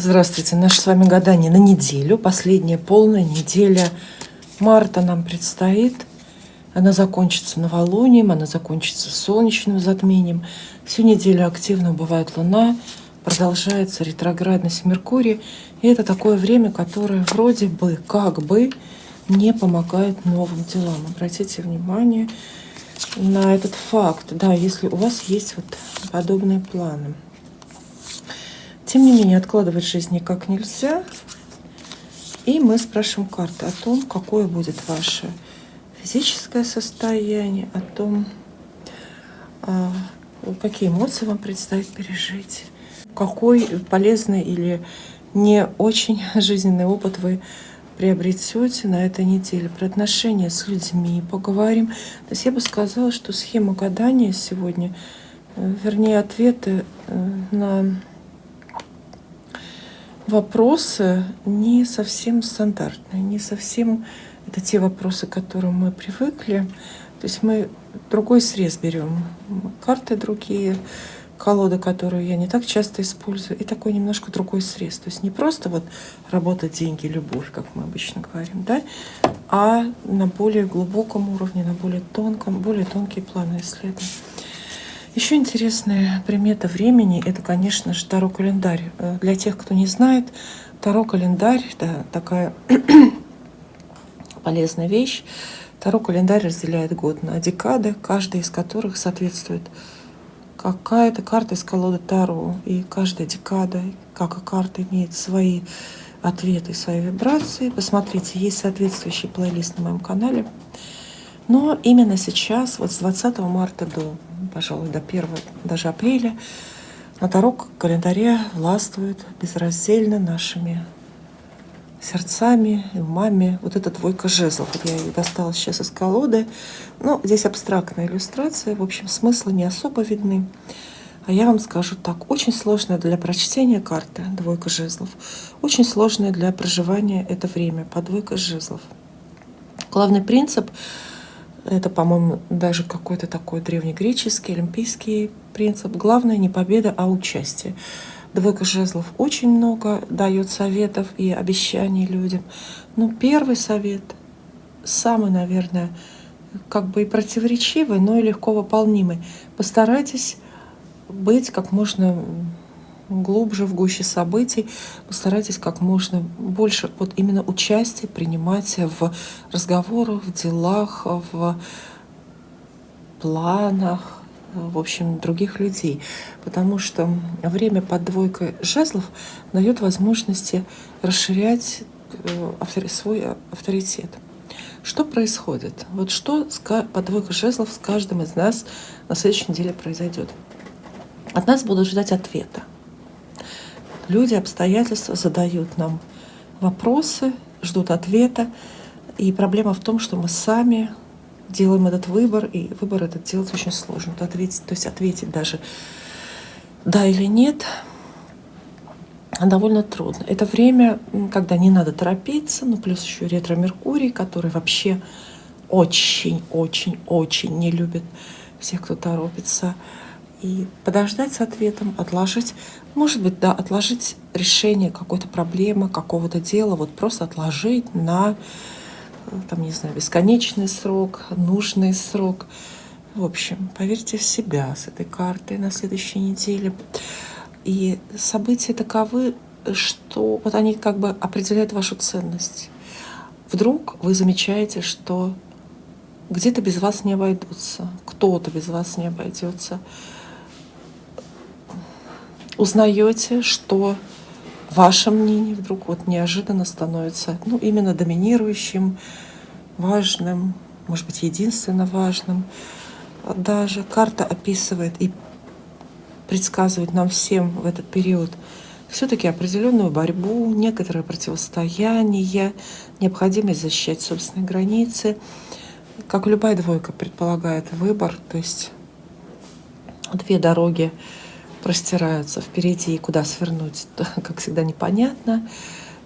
Здравствуйте, наше с вами гадание на неделю, последняя полная неделя марта нам предстоит. Она закончится новолунием, она закончится солнечным затмением. Всю неделю активно убывает Луна, продолжается ретроградность Меркурия. И это такое время, которое вроде бы, как бы, не помогает новым делам. Обратите внимание на этот факт. Да, если у вас есть вот подобные планы. Тем не менее, откладывать жизнь никак нельзя. И мы спрашиваем карты о том, какое будет ваше физическое состояние, о том, какие эмоции вам предстоит пережить, какой полезный или не очень жизненный опыт вы приобретете на этой неделе. Про отношения с людьми поговорим. То есть я бы сказала, что схема гадания сегодня, вернее, ответы на вопросы не совсем стандартные, не совсем это те вопросы, к которым мы привыкли. То есть мы другой срез берем, карты другие, колоды, которые я не так часто использую, и такой немножко другой срез. То есть не просто вот работа, деньги, любовь, как мы обычно говорим, да, а на более глубоком уровне, на более тонкие планы исследования. Еще интересная примета времени — это, конечно же, Таро-календарь. Для тех, кто не знает, Таро-календарь — это такая полезная вещь. Таро-календарь разделяет год на декады, каждая из которых соответствует какая-то карта из колоды Таро. И каждая декада, как и карта, имеет свои ответы, свои вибрации. Посмотрите, есть соответствующий плейлист на моем канале. Но именно сейчас, вот с 20 марта до, пожалуй, до 1 даже апреля, на Таро-календаре властвует безраздельно нашими сердцами и умами вот эта двойка жезлов. Вот я ее достала сейчас из колоды. Но здесь абстрактная иллюстрация, в общем, смыслы не особо видны. А я вам скажу так, очень сложная для прочтения карта двойка жезлов, очень сложная для проживания это время по двойка жезлов. Главный принцип — это, по-моему, даже какой-то такой древнегреческий, олимпийский принцип. Главное не победа, а участие. Двойка жезлов очень много дает советов и обещаний людям. Но первый совет, самый, наверное, как бы и противоречивый, но и легко выполнимый. Постарайтесь быть как можно глубже в гуще событий, постарайтесь как можно больше вот именно участия принимать в разговорах, в делах, в планах, в общем, других людей. Потому что время под двойкой жезлов дает возможности расширять свой авторитет. Что происходит? Вот что под двойкой жезлов с каждым из нас на следующей неделе произойдет? От нас будут ждать ответа. Люди, обстоятельства задают нам вопросы, ждут ответа. И проблема в том, что мы сами делаем этот выбор, и выбор этот делать очень сложно. То есть ответить даже да или нет довольно трудно. Это время, когда не надо торопиться, ну плюс еще ретро-меркурий, который вообще очень-очень-очень не любит всех, кто торопится. И подождать с ответом, отложить, может быть, да, отложить решение какой-то проблемы, какого-то дела, вот просто отложить на, там, не знаю, бесконечный срок, нужный срок. В общем, поверьте в себя с этой картой на следующей неделе. И события таковы, что вот они как бы определяют вашу ценность. Вдруг вы замечаете, что где-то без вас не обойдутся, кто-то без вас не обойдется. Узнаете, что ваше мнение вдруг вот неожиданно становится, ну, именно доминирующим, важным, может быть, единственно важным. Даже карта описывает и предсказывает нам всем в этот период все-таки определенную борьбу, некоторое противостояние, необходимость защищать собственные границы. Как любая двойка предполагает выбор, то есть две дороги простираются впереди, и куда свернуть, как всегда, непонятно.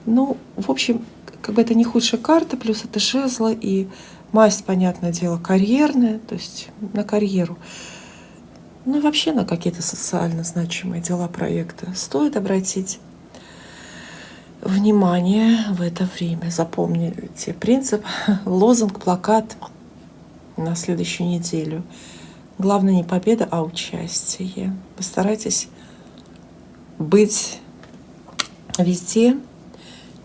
Ну, в общем, как бы это не худшая карта, плюс это жезлы, и масть, понятное дело, карьерная, то есть на карьеру. Ну и вообще на какие-то социально значимые дела, проекты стоит обратить внимание в это время. Запомните принцип, лозунг, плакат на следующую неделю. Главное не победа, а участие. Постарайтесь быть везде,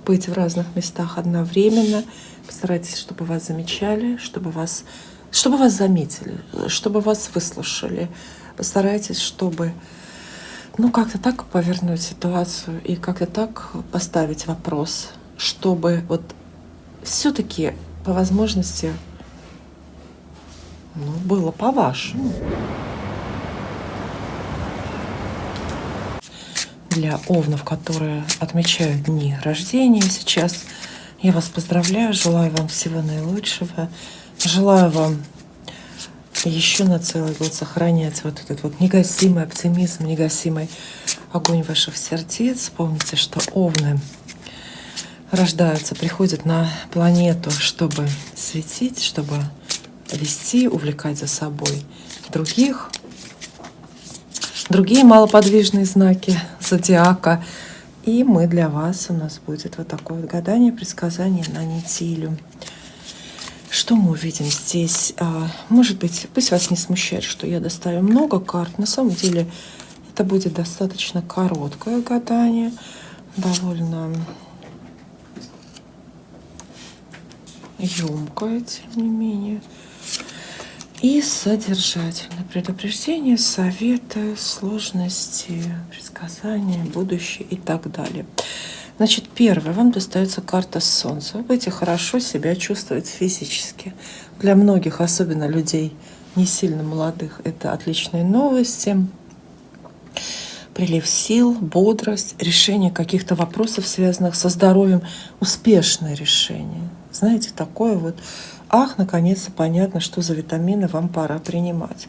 быть в разных местах одновременно. Постарайтесь, чтобы вас замечали, чтобы вас заметили, чтобы вас выслушали. Постарайтесь, чтобы как-то так повернуть ситуацию и как-то так поставить вопрос, чтобы вот все-таки по возможности было по-вашему. Для овнов, которые отмечают дни рождения сейчас, я вас поздравляю, желаю вам всего наилучшего, желаю вам еще на целый год сохранять вот этот вот негасимый оптимизм, негасимый огонь ваших сердец. Помните, что овны рождаются, приходят на планету, чтобы светить, чтобы вести, увлекать за собой другие малоподвижные знаки зодиака. И мы для вас, у нас будет вот такое вот гадание, предсказание на неделю. Что мы увидим здесь? Может быть, пусть вас не смущает, что я достаю много карт. На самом деле это будет достаточно короткое гадание, довольно емкое, тем не менее. И содержательное предупреждение, советы, сложности, предсказания, будущее и так далее. Значит, первое, вам достается карта Солнца. Вы будете хорошо себя чувствовать физически. Для многих, особенно людей не сильно молодых, это отличные новости. Прилив сил, бодрость, решение каких-то вопросов, связанных со здоровьем, успешное решение. Знаете, такое вот, наконец-то понятно, что за витамины вам пора принимать.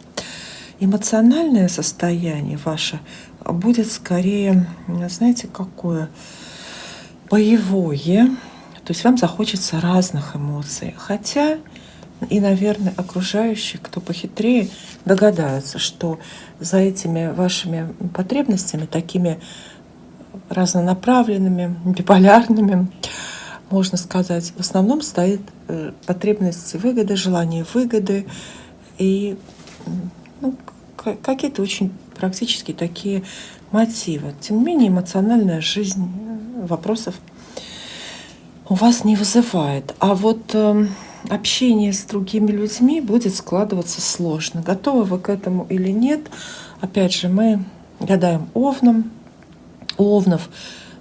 Эмоциональное состояние ваше будет скорее, знаете, какое? Боевое. То есть вам захочется разных эмоций. Хотя и, наверное, окружающие, кто похитрее, догадаются, что за этими вашими потребностями, такими разнонаправленными, биполярными, можно сказать, в основном стоит потребность выгоды, желание выгоды и какие-то очень практически такие мотивы. Тем не менее, эмоциональная жизнь вопросов у вас не вызывает. А вот общение с другими людьми будет складываться сложно. Готовы вы к этому или нет? Опять же, мы гадаем овнов.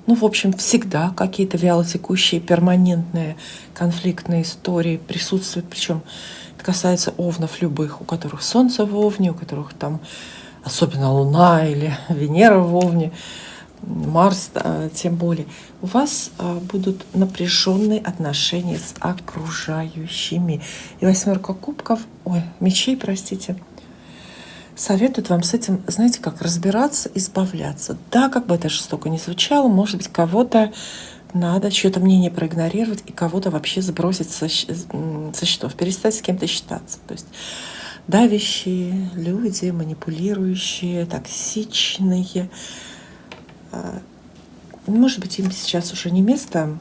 В общем, всегда какие-то вялотекущие, перманентные конфликтные истории присутствуют. Причем это касается овнов любых, у которых Солнце в Овне, у которых там особенно Луна или Венера в Овне, Марс, тем более. У вас будут напряженные отношения с окружающими. И 8 кубков, мечей, простите, советуют вам с этим, знаете, как разбираться, избавляться. Да, как бы это жестоко не звучало, может быть, кого-то надо чье-то мнение проигнорировать и кого-то вообще сбросить со счетов, перестать с кем-то считаться. То есть давящие люди, манипулирующие, токсичные. Может быть, им сейчас уже не место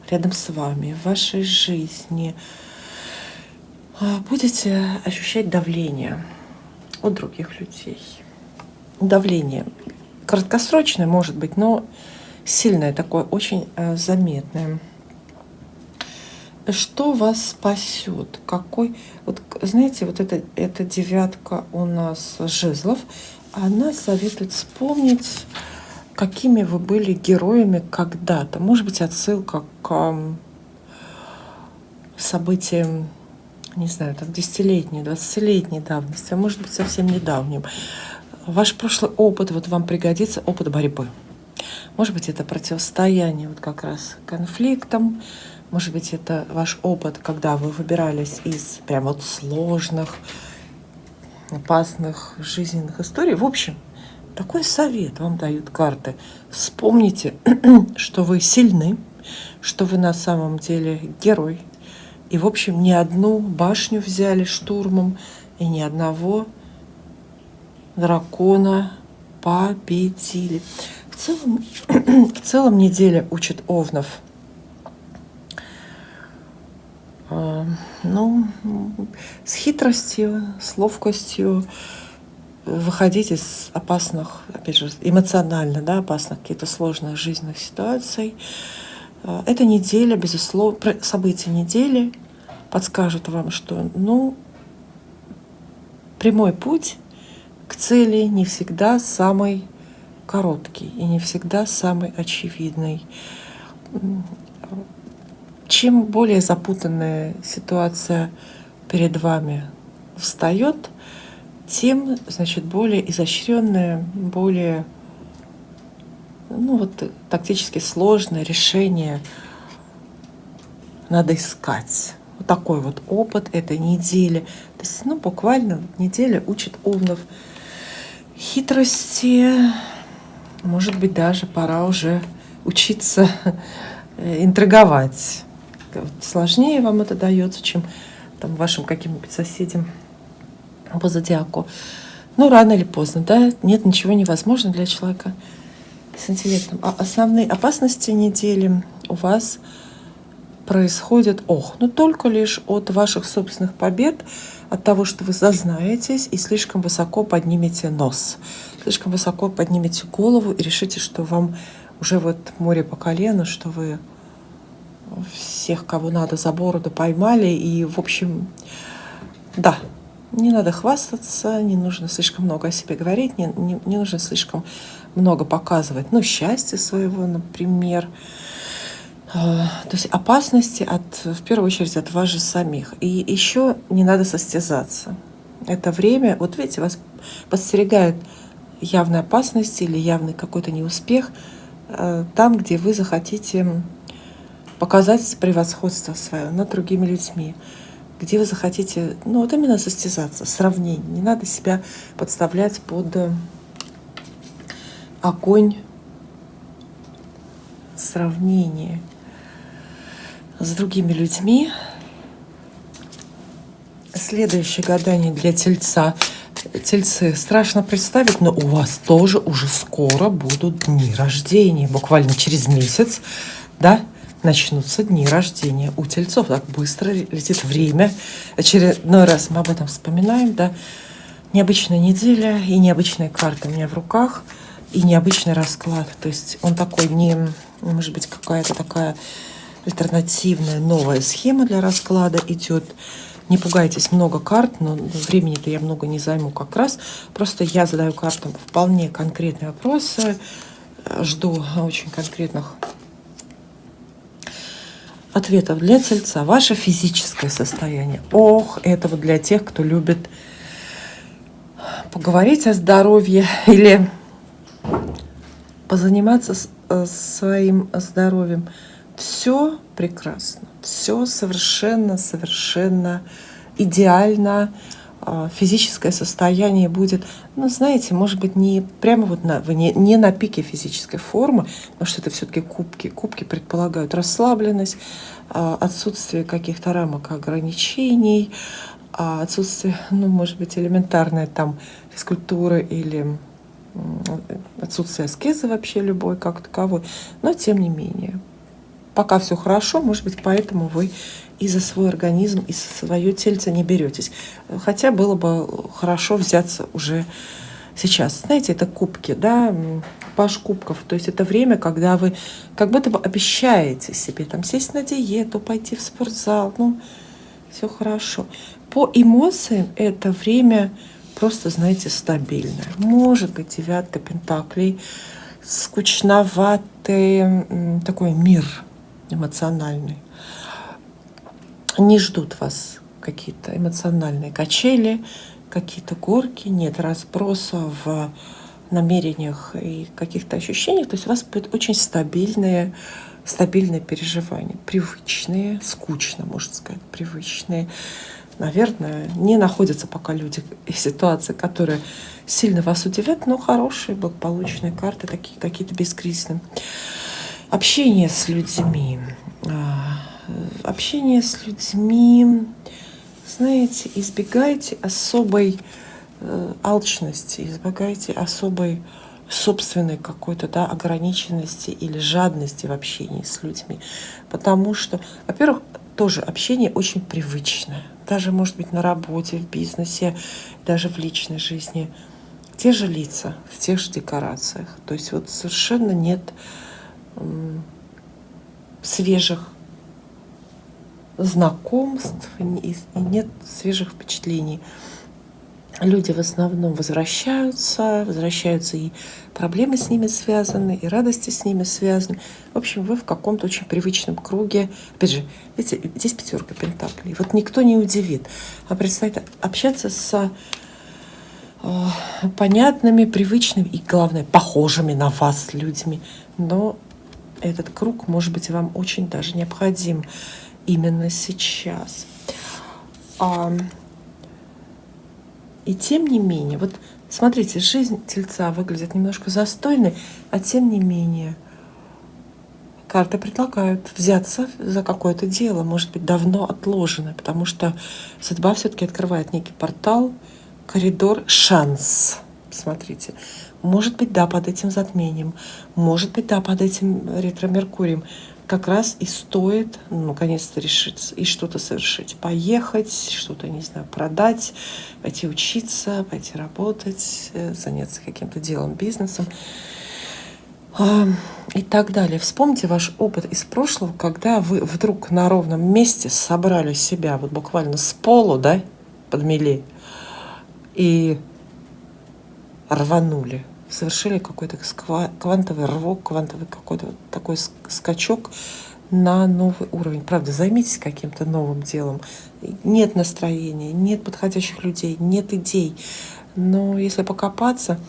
рядом с вами, в вашей жизни. Будете ощущать давление от других людей. Давление краткосрочное, может быть, но сильное такое, очень заметное. Что вас спасет? Знаете, вот эта 9 у нас жезлов, она советует вспомнить, какими вы были героями когда-то. Может быть, отсылка к событиям, не знаю, там 10-летней, 20-летней давности, а может быть, совсем недавним. Ваш прошлый опыт вам пригодится, опыт борьбы. Может быть, это противостояние как раз конфликтам. Может быть, это ваш опыт, когда вы выбирались из прям сложных, опасных жизненных историй. В общем, такой совет вам дают карты. Вспомните, что вы сильны, что вы на самом деле герой. И, в общем, ни одну башню взяли штурмом, и ни одного дракона победили. В целом неделя учит Овнов. Ну, с хитростью, с ловкостью выходить из опасных, опять же, эмоционально, да, опасных, каких-то сложных жизненных ситуаций. Эта неделя, безусловно, события недели подскажут вам, что, ну, прямой путь к цели не всегда самый короткий и не всегда самый очевидный. Чем более запутанная ситуация перед вами встает, тем, значит, более изощренное, более, ну вот, тактически сложное решение надо искать. Вот такой вот опыт этой недели. То есть, ну, буквально неделя учит Овнов хитрости. Может быть, даже пора уже учиться интриговать. Сложнее вам это дается, чем там вашим каким-нибудь соседям по зодиаку. Ну, рано или поздно, да, нет ничего невозможного для человека с интеллектом. А основные опасности недели у вас происходят, ну только лишь от ваших собственных побед, от того, что вы зазнаетесь и слишком высоко поднимете нос, слишком высоко поднимете голову и решите, что вам уже вот море по колено, что вы всех, кого надо, за бороду поймали. И, в общем, да, не надо хвастаться, не нужно слишком много о себе говорить, не нужно слишком много показывать, ну, счастье своего, например. То есть опасности в первую очередь от вас же самих. И еще не надо состязаться. Это время, вот видите, вас подстерегает явная опасность или явный какой-то неуспех там, где вы захотите показать превосходство свое над другими людьми, где вы захотите, ну вот именно состязаться, сравнение. Не надо себя подставлять под огонь сравнения с другими людьми. Следующее гадание для Тельца. Тельцы, страшно представить, но у вас тоже уже скоро будут дни рождения. Буквально через месяц, да, начнутся дни рождения у Тельцов. Так быстро летит время. Очередной раз мы об этом вспоминаем, да. Необычная неделя и необычные карты у меня в руках, и необычный расклад. То есть он такой не, может быть, какая-то такая альтернативная новая схема для расклада идет. Не пугайтесь, много карт, но времени-то я много не займу как раз. Просто я задаю картам вполне конкретные вопросы, жду очень конкретных ответов для Тельца. Ваше физическое состояние. Это вот для тех, кто любит поговорить о здоровье или позаниматься своим здоровьем. Все прекрасно, все совершенно идеально. Физическое состояние будет, ну, знаете, может быть, не прямо вот вы не на пике физической формы, потому что это все-таки кубки. Кубки предполагают расслабленность, отсутствие каких-то рамок ограничений, отсутствие, ну, может быть, элементарной там физкультуры или отсутствие аскезы вообще любой как таковой, но тем не менее. Пока все хорошо, может быть, поэтому вы и за свой организм, и за свое тельце не беретесь. Хотя было бы хорошо взяться уже сейчас. Знаете, это кубки, да, паш кубков. То есть это время, когда вы как будто бы обещаете себе там сесть на диету, пойти в спортзал. Ну, все хорошо. По эмоциям это время просто, знаете, стабильное. Может быть, девятка пентаклей, скучноватый такой мир эмоциональный. Не ждут вас какие-то эмоциональные качели, какие-то горки, нет разброса в намерениях и каких-то ощущениях. То есть у вас будет очень стабильные переживания, привычные, скучно, можно сказать, привычные. Наверное, не находятся пока люди и ситуации, которые сильно вас удивят, но хорошие, благополучные карты, такие какие-то бескризисные. Общение с людьми. Знаете, избегайте особой алчности, избегайте особой собственной какой-то, да, ограниченности или жадности в общении с людьми. Потому что, во-первых, тоже общение очень привычное. Даже, может быть, на работе, в бизнесе, даже в личной жизни. Те же лица, в тех же декорациях. То есть вот совершенно нет свежих знакомств, и нет свежих впечатлений. Люди в основном возвращаются, и проблемы с ними связаны, и радости с ними связаны. В общем, вы в каком-то очень привычном круге. Опять же, видите, здесь пятерка пентаклей. Вот никто не удивит. А представьте, общаться с понятными, привычными и, главное, похожими на вас людьми. Но этот круг, может быть, вам очень даже необходим именно сейчас. И тем не менее, вот смотрите, жизнь Тельца выглядит немножко застойной, а тем не менее карты предлагают взяться за какое-то дело, может быть, давно отложенное, потому что судьба все-таки открывает некий портал, коридор, шанс. Смотрите, может быть, да, под этим затмением, может быть, да, под этим ретро-меркурием как раз и стоит, наконец-то, решиться и что-то совершить. Поехать, что-то, не знаю, продать, пойти учиться, пойти работать, заняться каким-то делом, бизнесом и так далее. Вспомните ваш опыт из прошлого, когда вы вдруг на ровном месте собрали себя вот буквально с полу, да, подмели, и рванули, совершили какой-то квантовый рывок, квантовый какой-то вот такой скачок на новый уровень. Правда, займитесь каким-то новым делом. Нет настроения, нет подходящих людей, нет идей. Но если покопаться,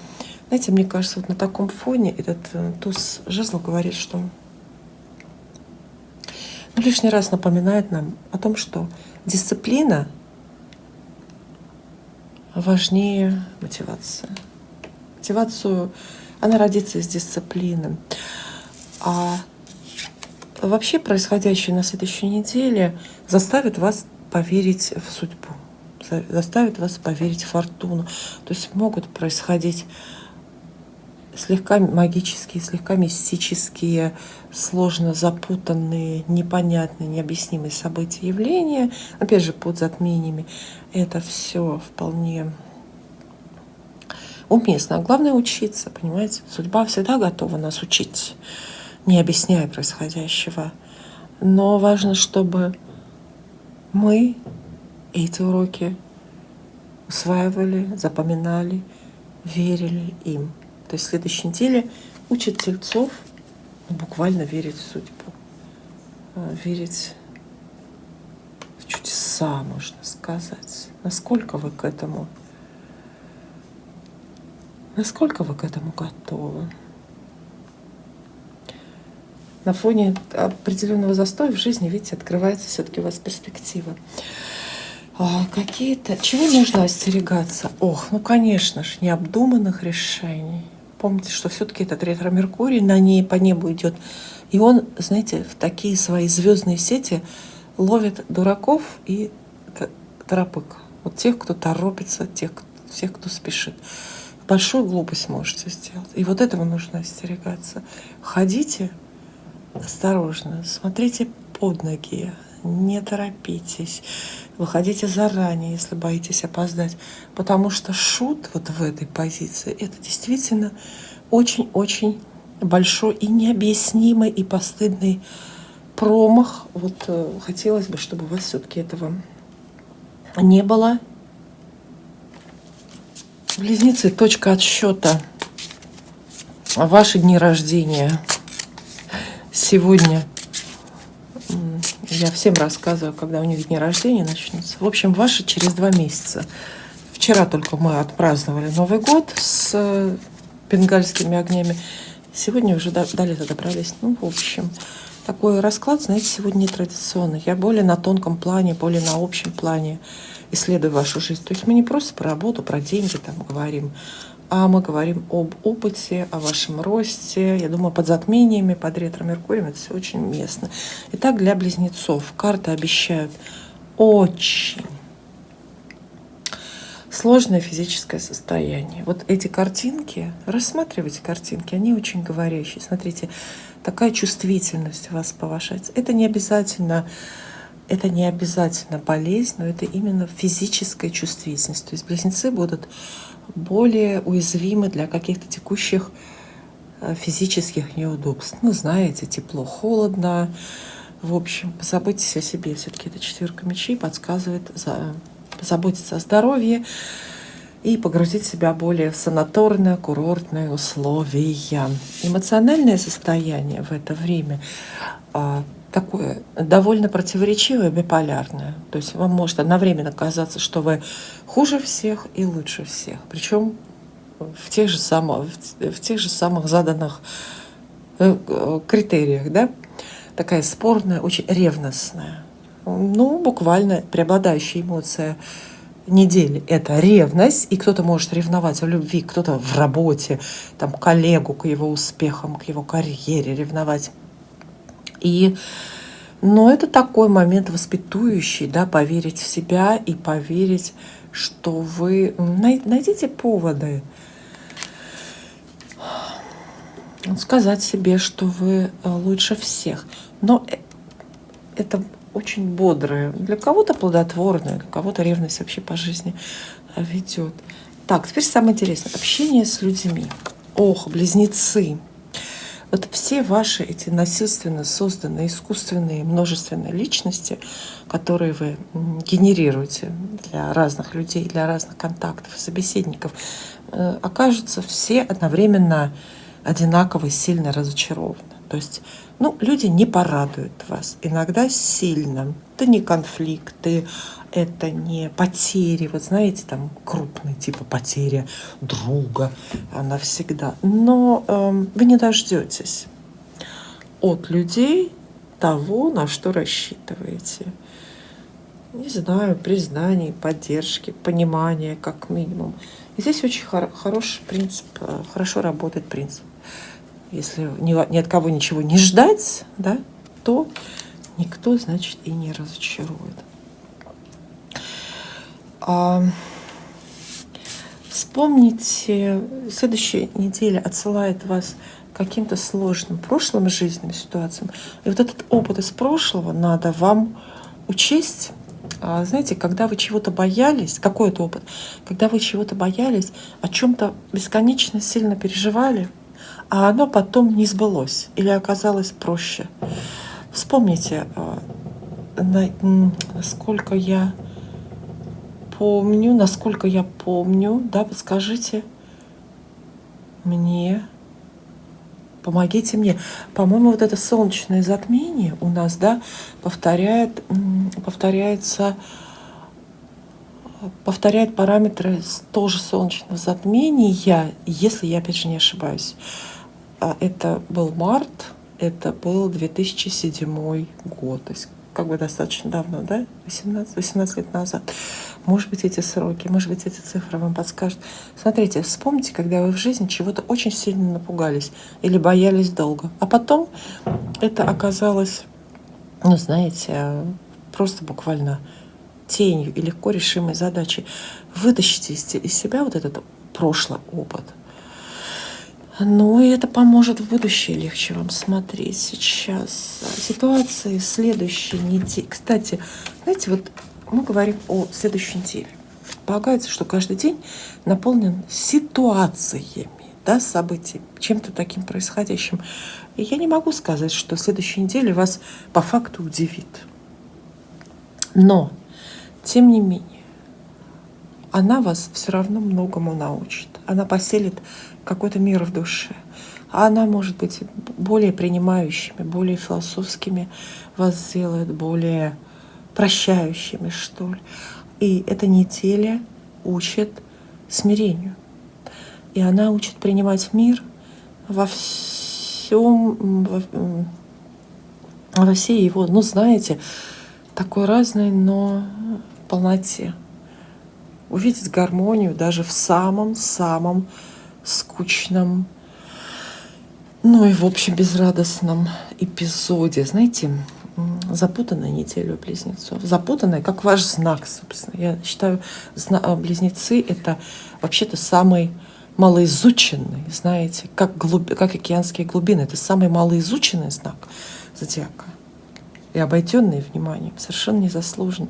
знаете, мне кажется, вот на таком фоне этот туз жезлов говорит, что лишний раз напоминает нам о том, что дисциплина важнее мотивации. Мотивацию, она родится из дисциплины. А вообще происходящее на следующей неделе заставит вас поверить в судьбу, заставит вас поверить в фортуну. То есть могут происходить слегка магические, слегка мистические, сложно запутанные, непонятные, необъяснимые события, явления. Опять же, под затмениями. Это все вполне уместно. А главное учиться, понимаете? Судьба всегда готова нас учить, не объясняя происходящего. Но важно, чтобы мы эти уроки усваивали, запоминали, верили им. То есть в следующей неделе учат тельцов буквально верить в судьбу, верить в чудеса, можно сказать. Насколько вы к этому готовы? На фоне определенного застоя в жизни, видите, открывается все-таки у вас перспектива. Чего нужно остерегаться? Конечно же, необдуманных решений. Помните, что все-таки этот ретро-меркурий по небу идет. И он, знаете, в такие свои звездные сети ловит дураков и торопык. Вот тех, кто торопится, тех, кто спешит. Большую глупость можете сделать. И вот этого нужно остерегаться. Ходите осторожно, смотрите под ноги, не торопитесь, выходите заранее, если боитесь опоздать, потому что шут вот в этой позиции — это действительно очень-очень большой и необъяснимый и постыдный промах. Вот хотелось бы, чтобы у вас все-таки этого не было. Близнецы, точка отсчета. Ваши дни рождения. Сегодня я всем рассказываю, когда у них дни рождения начнутся. В общем, ваши через 2 месяца. Вчера только мы отпраздновали Новый год с бенгальскими огнями. Сегодня уже до лета добрались. В общем, такой расклад, знаете, сегодня нетрадиционный. Я более на тонком плане, более на общем плане исследую вашу жизнь. То есть мы не просто про работу, про деньги там говорим, а мы говорим об опыте, о вашем росте. Я думаю, под затмениями, под ретро-меркурием это все очень уместно. Итак, для близнецов карты обещают очень сложное физическое состояние. Вот эти картинки, рассматривайте картинки, они очень говорящие. Смотрите, такая чувствительность у вас повышается. Это не обязательно болезнь, но это именно физическая чувствительность. То есть близнецы будут более уязвимы для каких-то текущих физических неудобств. Ну, знаете, тепло, холодно. В общем, позаботьтесь о себе. Все-таки эта четверка мечей подсказывает позаботиться о здоровье и погрузить себя более в санаторные, курортные условия. Эмоциональное состояние в это время такое довольно противоречивое, биполярное. То есть вам может одновременно казаться, что вы хуже всех и лучше всех. Причем в тех же самых заданных критериях, да? Такая спорная, очень ревностная. Ну, буквально преобладающая эмоция недели — это ревность, и кто-то может ревновать в любви, кто-то в работе, там, коллегу к его успехам, к его карьере ревновать. Но это такой момент воспитующий, да, поверить в себя и поверить, что вы... Найдите поводы сказать себе, что вы лучше всех. Но это очень бодрое. Для кого-то плодотворное, для кого-то ревность вообще по жизни ведет. Так, теперь самое интересное. Общение с людьми. Ох, близнецы. Вот все ваши эти насильственно созданные, искусственные, множественные личности, которые вы генерируете для разных людей, для разных контактов и собеседников, окажутся все одновременно одинаково сильно разочарованы. То есть, люди не порадуют вас. Иногда сильно. Это не конфликты, это не потери. Вот знаете, там крупные, типа потеря друга навсегда. Но вы не дождетесь от людей того, на что рассчитываете. Не знаю, признаний, поддержки, понимания, как минимум. И здесь очень хороший принцип, хорошо работает принцип. Если ни от кого ничего не ждать, да, то никто, значит, и не разочарует. Вспомните, следующая неделя отсылает вас к каким-то сложным прошлым жизненным ситуациям. И вот этот опыт из прошлого надо вам учесть. Знаете, когда вы чего-то боялись, какой это опыт? Когда вы чего-то боялись, о чем-то бесконечно сильно переживали, а оно потом не сбылось или оказалось проще. Вспомните, насколько я помню, да, подскажите мне, помогите мне. По-моему, вот это солнечное затмение у нас, да, повторяет параметры тоже солнечного затмения, если я, опять же, не ошибаюсь. Это был март, это был 2007 год, то есть как бы достаточно давно, да, 18 лет назад. Может быть, эти сроки, может быть, эти цифры вам подскажут. Смотрите, вспомните, когда вы в жизни чего-то очень сильно напугались или боялись долго, а потом это оказалось, знаете, просто буквально тенью и легко решимой задачей. Вытащите из себя вот этот прошлый опыт. И это поможет в будущее легче вам смотреть сейчас. Ситуации следующей недели. Кстати, знаете, вот мы говорим о следующей неделе. Полагается, что каждый день наполнен ситуациями, да, событиями, чем-то таким происходящим. И я не могу сказать, что следующая неделя вас по факту удивит. Но, тем не менее, она вас все равно многому научит. Она поселит какой-то мир в душе. Она может быть более принимающими, более философскими вас сделает, более прощающими, что ли. И эта неделя учит смирению. И она учит принимать мир во всем, во всей его, знаете, такой разной, но полноте. Увидеть гармонию даже в самом-самом скучном, и в общем безрадостном эпизоде. Знаете, запутанная неделя у близнецов. Запутанная, как ваш знак, собственно. Я считаю, близнецы — это вообще-то самый малоизученный, знаете, как океанские глубины. Это самый малоизученный знак зодиака. И обойденный вниманием, совершенно незаслуженно.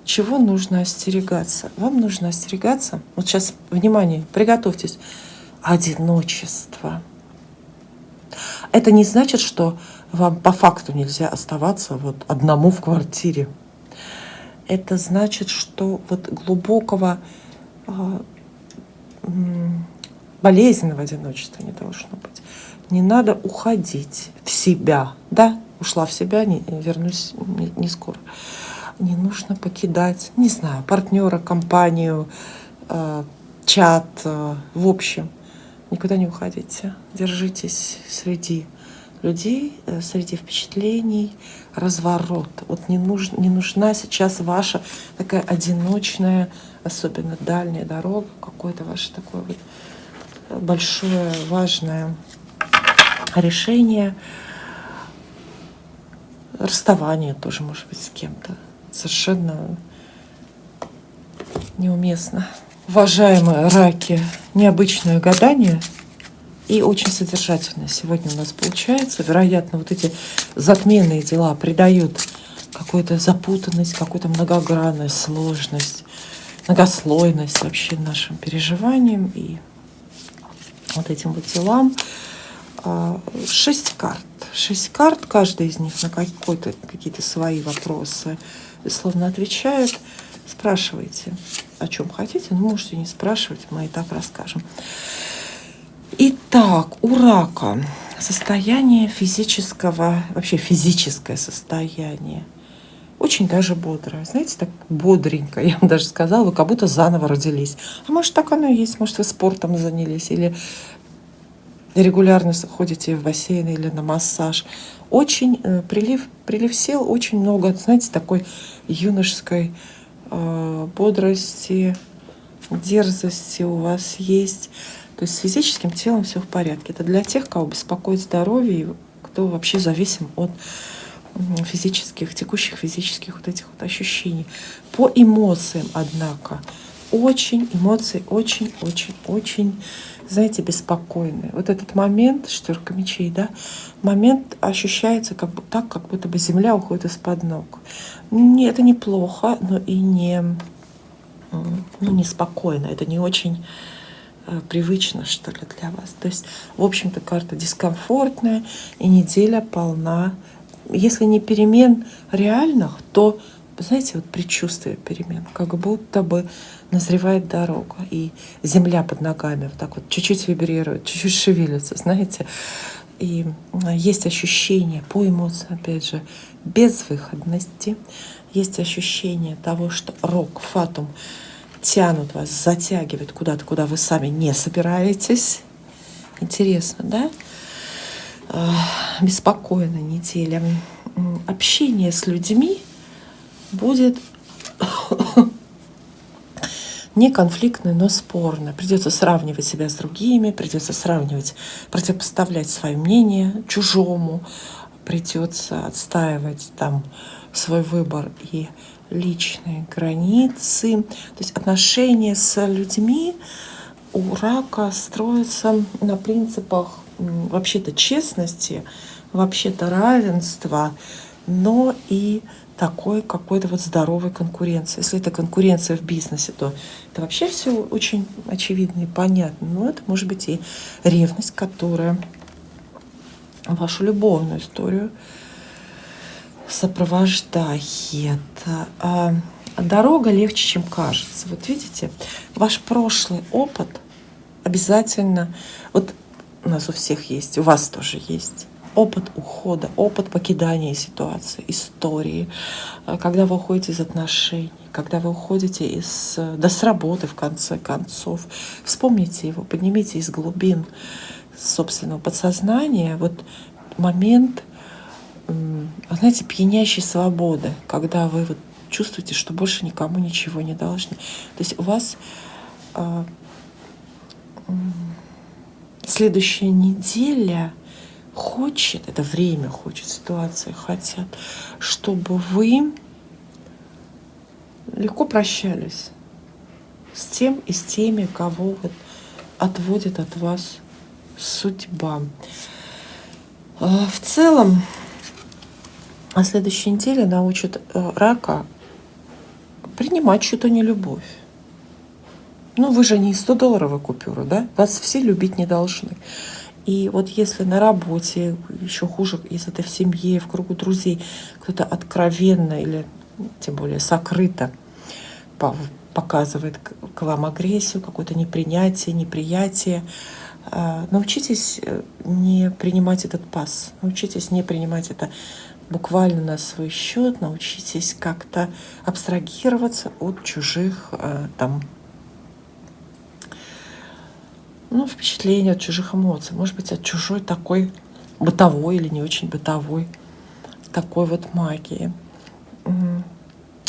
Чего нужно остерегаться? Вам нужно остерегаться, вот сейчас, внимание, приготовьтесь, одиночество. Это не значит, что вам по факту нельзя оставаться вот одному в квартире. Это значит, что вот глубокого болезненного одиночества не должно быть. Не надо уходить в себя, да? Ушла в себя, вернусь не скоро. Не нужно покидать, не знаю, партнера, компанию, чат, в общем. Никуда не уходите. Держитесь среди людей, среди впечатлений, разворот. Вот не нужна сейчас ваша такая одиночная, особенно дальняя дорога, какое-то ваше такое вот большое, важное решение. Расставание тоже может быть с кем-то. Совершенно неуместно. Уважаемые раки, необычное гадание и очень содержательное сегодня у нас получается. Вероятно, вот эти затменные дела придают какую-то запутанность, какую-то многогранную сложность, многослойность вообще нашим переживаниям и вот этим вот делам. 6 карт. 6 карт, каждая из них на какие-то свои вопросы безусловно отвечает. Спрашивайте, о чем хотите, но можете не спрашивать, мы и так расскажем. Итак, у рака состояние физического, вообще физическое состояние очень даже бодрое. Знаете, так бодренько, я вам даже сказала, вы как будто заново родились. А может, так оно и есть, может, вы спортом занялись или регулярно ходите в бассейн или на массаж. Очень прилив сил, очень много, знаете, такой юношеской бодрости, дерзости у вас есть. То есть с физическим телом все в порядке. Это для тех, кого беспокоит здоровье, и кто вообще зависим от текущих физических вот этих вот ощущений. По эмоциям, однако, эмоции очень, знаете, беспокойные. Вот этот момент, 4 мечей, да, момент ощущается как будто бы земля уходит из-под ног. Это неплохо, но и неспокойно. Это не очень привычно, что ли, для вас. То есть, в общем-то, карта дискомфортная, и неделя полна, если не перемен реальных, то, знаете, вот предчувствие перемен, как будто бы назревает дорога, и земля под ногами вот так вот чуть-чуть вибрирует, чуть-чуть шевелится, знаете. И есть ощущение по эмоциям, опять же, безвыходности, есть ощущение того, что рок, фатум тянут вас, затягивают куда-то, куда вы сами не собираетесь. Интересно, да? Беспокойная неделя. Общение с людьми будет не конфликтное, но спорное. Придется сравнивать себя с другими, придется противопоставлять свое мнение чужому, придется отстаивать там свой выбор и личные границы. То есть отношения с людьми у рака строятся на принципах вообще-то честности, вообще-то равенства, но и такой какой-то вот здоровой конкуренции. Если это конкуренция в бизнесе, то это вообще все очень очевидно и понятно. Но это может быть и ревность, которая вашу любовную историю сопровождает. Дорога легче, чем кажется. Вот видите, ваш прошлый опыт обязательно, вот у нас у всех есть, у вас тоже есть опыт ухода, опыт покидания ситуации, истории, когда вы уходите из отношений, когда вы уходите с работы, в конце концов. Вспомните его, поднимите из глубин собственного подсознания вот момент, знаете, пьянящей свободы, когда вы вот чувствуете, что больше никому ничего не должны. То есть у вас следующая неделя хочет, это время хочет, ситуации хотят, чтобы вы легко прощались с тем и с теми, кого вот отводит от вас судьба. В целом, на следующей неделе научат рака принимать чью-то нелюбовь. Ну, вы же не 100-долларовая купюра, да? Вас все любить не должны. И вот если на работе, еще хуже, если ты в семье, в кругу друзей, кто-то откровенно или тем более сокрыто показывает к вам агрессию, какое-то непринятие, неприятие, научитесь не принимать этот пас, научитесь не принимать это буквально на свой счет, научитесь как-то абстрагироваться от чужих там, впечатлений, от чужих эмоций, может быть, от чужой такой бытовой или не очень бытовой такой вот магии.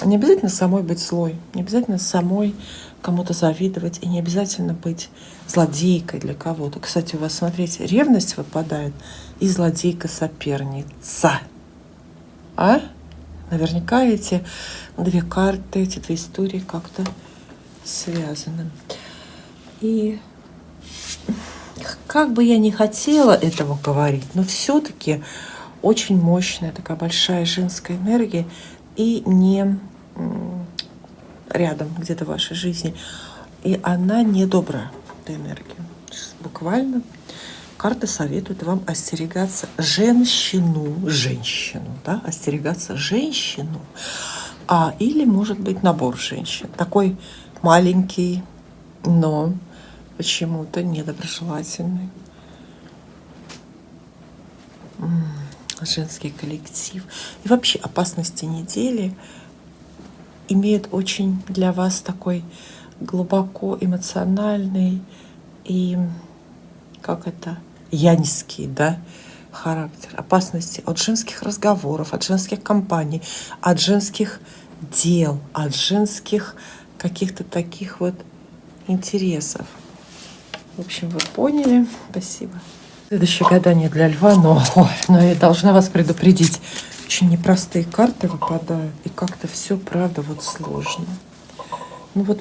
Не обязательно самой быть злой, не обязательно самой кому-то завидовать и не обязательно быть злодейкой для кого-то. Кстати, у вас, смотрите, ревность выпадает и злодейка-соперница. Наверняка эти две карты, эти две истории как-то связаны. И как бы я не хотела этого говорить, но все-таки очень мощная такая большая женская энергия и не рядом где-то в вашей жизни. И она не добрая, эта энергия. Буквально карты советуют вам остерегаться женщину, да, остерегаться женщину, или, может быть, набор женщин. Такой маленький, но почему-то недоброжелательный. Женский коллектив. И вообще опасности недели имеют очень для вас такой глубоко эмоциональный и яньский, да, характер. Опасности от женских разговоров, от женских компаний, от женских дел, от женских каких-то таких вот интересов. В общем, вы поняли. Спасибо. Следующее гадание для Льва, но я должна вас предупредить. Очень непростые карты выпадают, и как-то все, правда, вот сложно.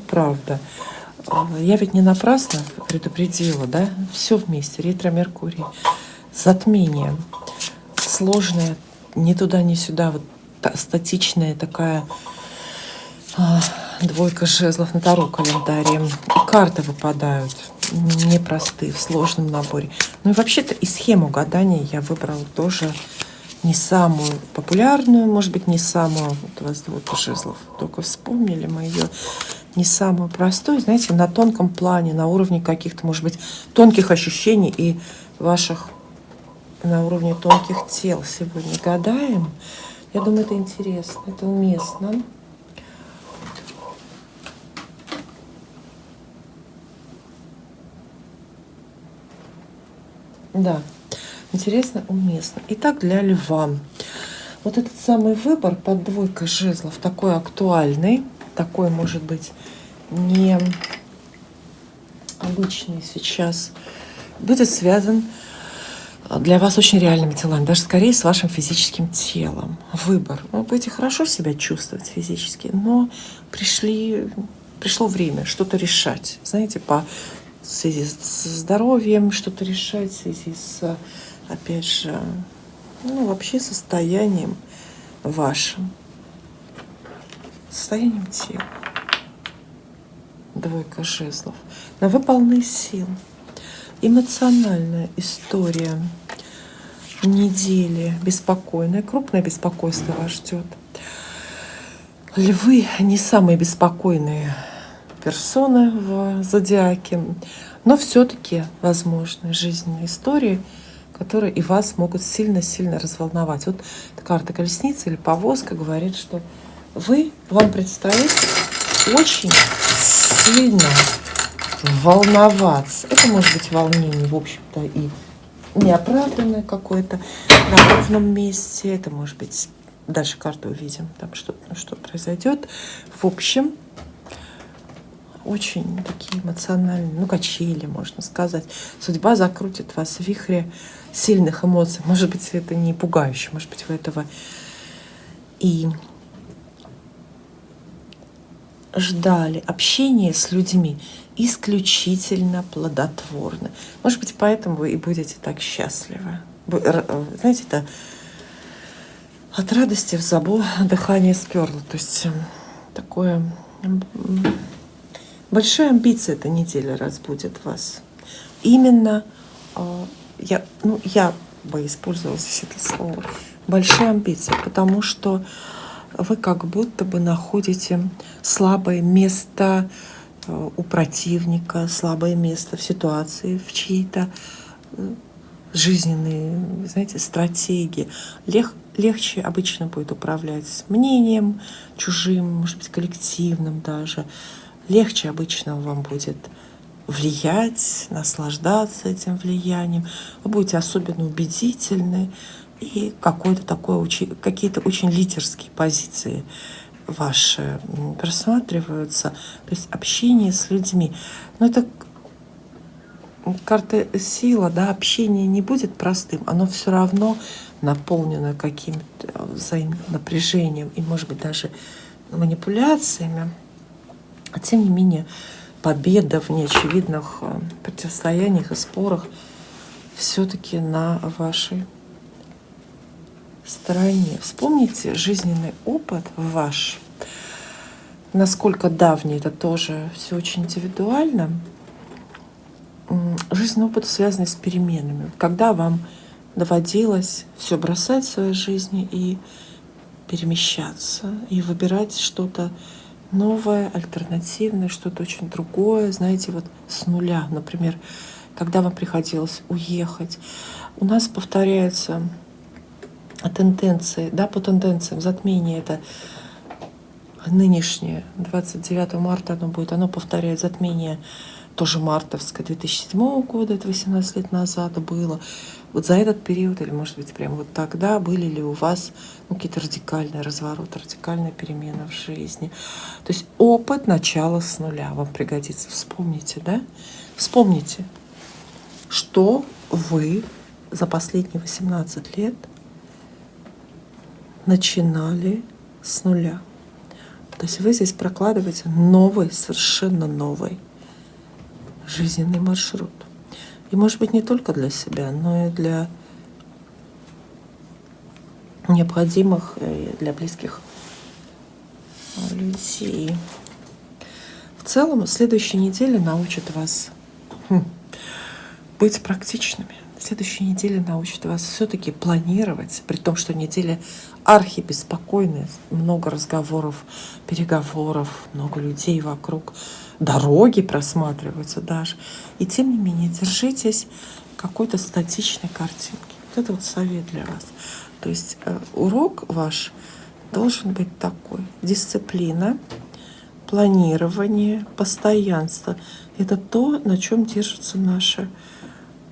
Правда. Я ведь не напрасно предупредила, да? Все вместе. Ретро-Меркурий. Затмение. Сложное, ни туда, ни сюда. Вот статичная такая двойка жезлов на Таро календаре. И карты выпадают непростые, в сложном наборе. И вообще-то и схему гадания я выбрала тоже не самую популярную, может быть, не самую, вот у вас двойка жезлов, только вспомнили мы ее, не самую простую, знаете, на тонком плане, на уровне каких-то, может быть, тонких ощущений и ваших, на уровне тонких тел сегодня гадаем. Я думаю, это интересно, это уместно. Да, интересно, уместно. Итак, для Льва. Вот этот самый выбор под двойкой жезлов такой актуальный, такой, может быть, не обычный сейчас, будет связан для вас очень реальными делами, даже скорее с вашим физическим телом. Выбор. Вы будете хорошо себя чувствовать физически, но пришло время что-то решать. Знаете, в связи с здоровьем что-то решать, в связи с, опять же, вообще состоянием вашим, состоянием тела. Двойка жезлов. Но вы полны сил. Эмоциональная история недели беспокойная, крупное беспокойство вас ждет. Львы не самые беспокойные персоны в зодиаке, но все-таки возможны жизненные истории, которые и вас могут сильно-сильно разволновать. Вот карта колесницы или повозка говорит, что вам предстоит очень сильно волноваться. Это может быть волнение, в общем-то, и неоправданное какое-то на ровном месте. Это может быть, дальше карту увидим, там что произойдет. В общем, очень такие эмоциональные, ну, качели, можно сказать. Судьба закрутит вас в вихре сильных эмоций. Может быть, это не пугающе, может быть, вы этого и ждали. Общение с людьми исключительно плодотворно. Может быть, поэтому вы и будете так счастливы. Знаете, это от радости в забор дыхание сперло. То есть такое большие амбиции эта неделя разбудит вас. Именно я бы использовала здесь это слово. Большие амбиции, потому что вы как будто бы находите слабое место у противника, слабое место в ситуации, в чьей-то жизненной, знаете, стратегии. Легче обычно будет управлять мнением чужим, может быть, коллективным даже. Легче обычно вам будет влиять, наслаждаться этим влиянием. Вы будете особенно убедительны, и какие-то очень лидерские позиции ваши просматриваются. То есть общение с людьми. Но это карта сила, да, общение не будет простым, оно все равно наполнено каким-то взаимным напряжением и, может быть, даже манипуляциями. А тем не менее, победа в неочевидных противостояниях и спорах все-таки на вашей стороне. Вспомните жизненный опыт ваш, насколько давний, это тоже все очень индивидуально. Жизненный опыт, связанный с переменами. Когда вам доводилось все бросать в своей жизни и перемещаться, и выбирать что-то новое, альтернативное, что-то очень другое, знаете, вот с нуля, например, когда вам приходилось уехать. У нас повторяются тенденции, да, по тенденциям затмение это нынешнее, 29 марта оно повторяет затмение тоже мартовское 2007 года, это 18 лет назад было. Вот за этот период, или может быть прямо вот тогда, были ли у вас какие-то радикальные развороты, радикальные перемены в жизни? То есть опыт начала с нуля вам пригодится. Вспомните, да? Вспомните, что вы за последние 18 лет начинали с нуля. То есть вы здесь прокладываете новый, совершенно новый жизненный маршрут. И, может быть, не только для себя, но и для необходимых, для близких людей. В целом, следующая неделя научит вас быть практичными. Следующая неделя научит вас все-таки планировать, при том, что неделя архибеспокойная, много разговоров, переговоров, много людей вокруг, дороги просматриваются даже. И тем не менее, держитесь какой-то статичной картинки. Вот это вот совет для вас. То есть урок ваш должен быть такой: дисциплина, планирование, постоянство. Это то, на чем держатся наши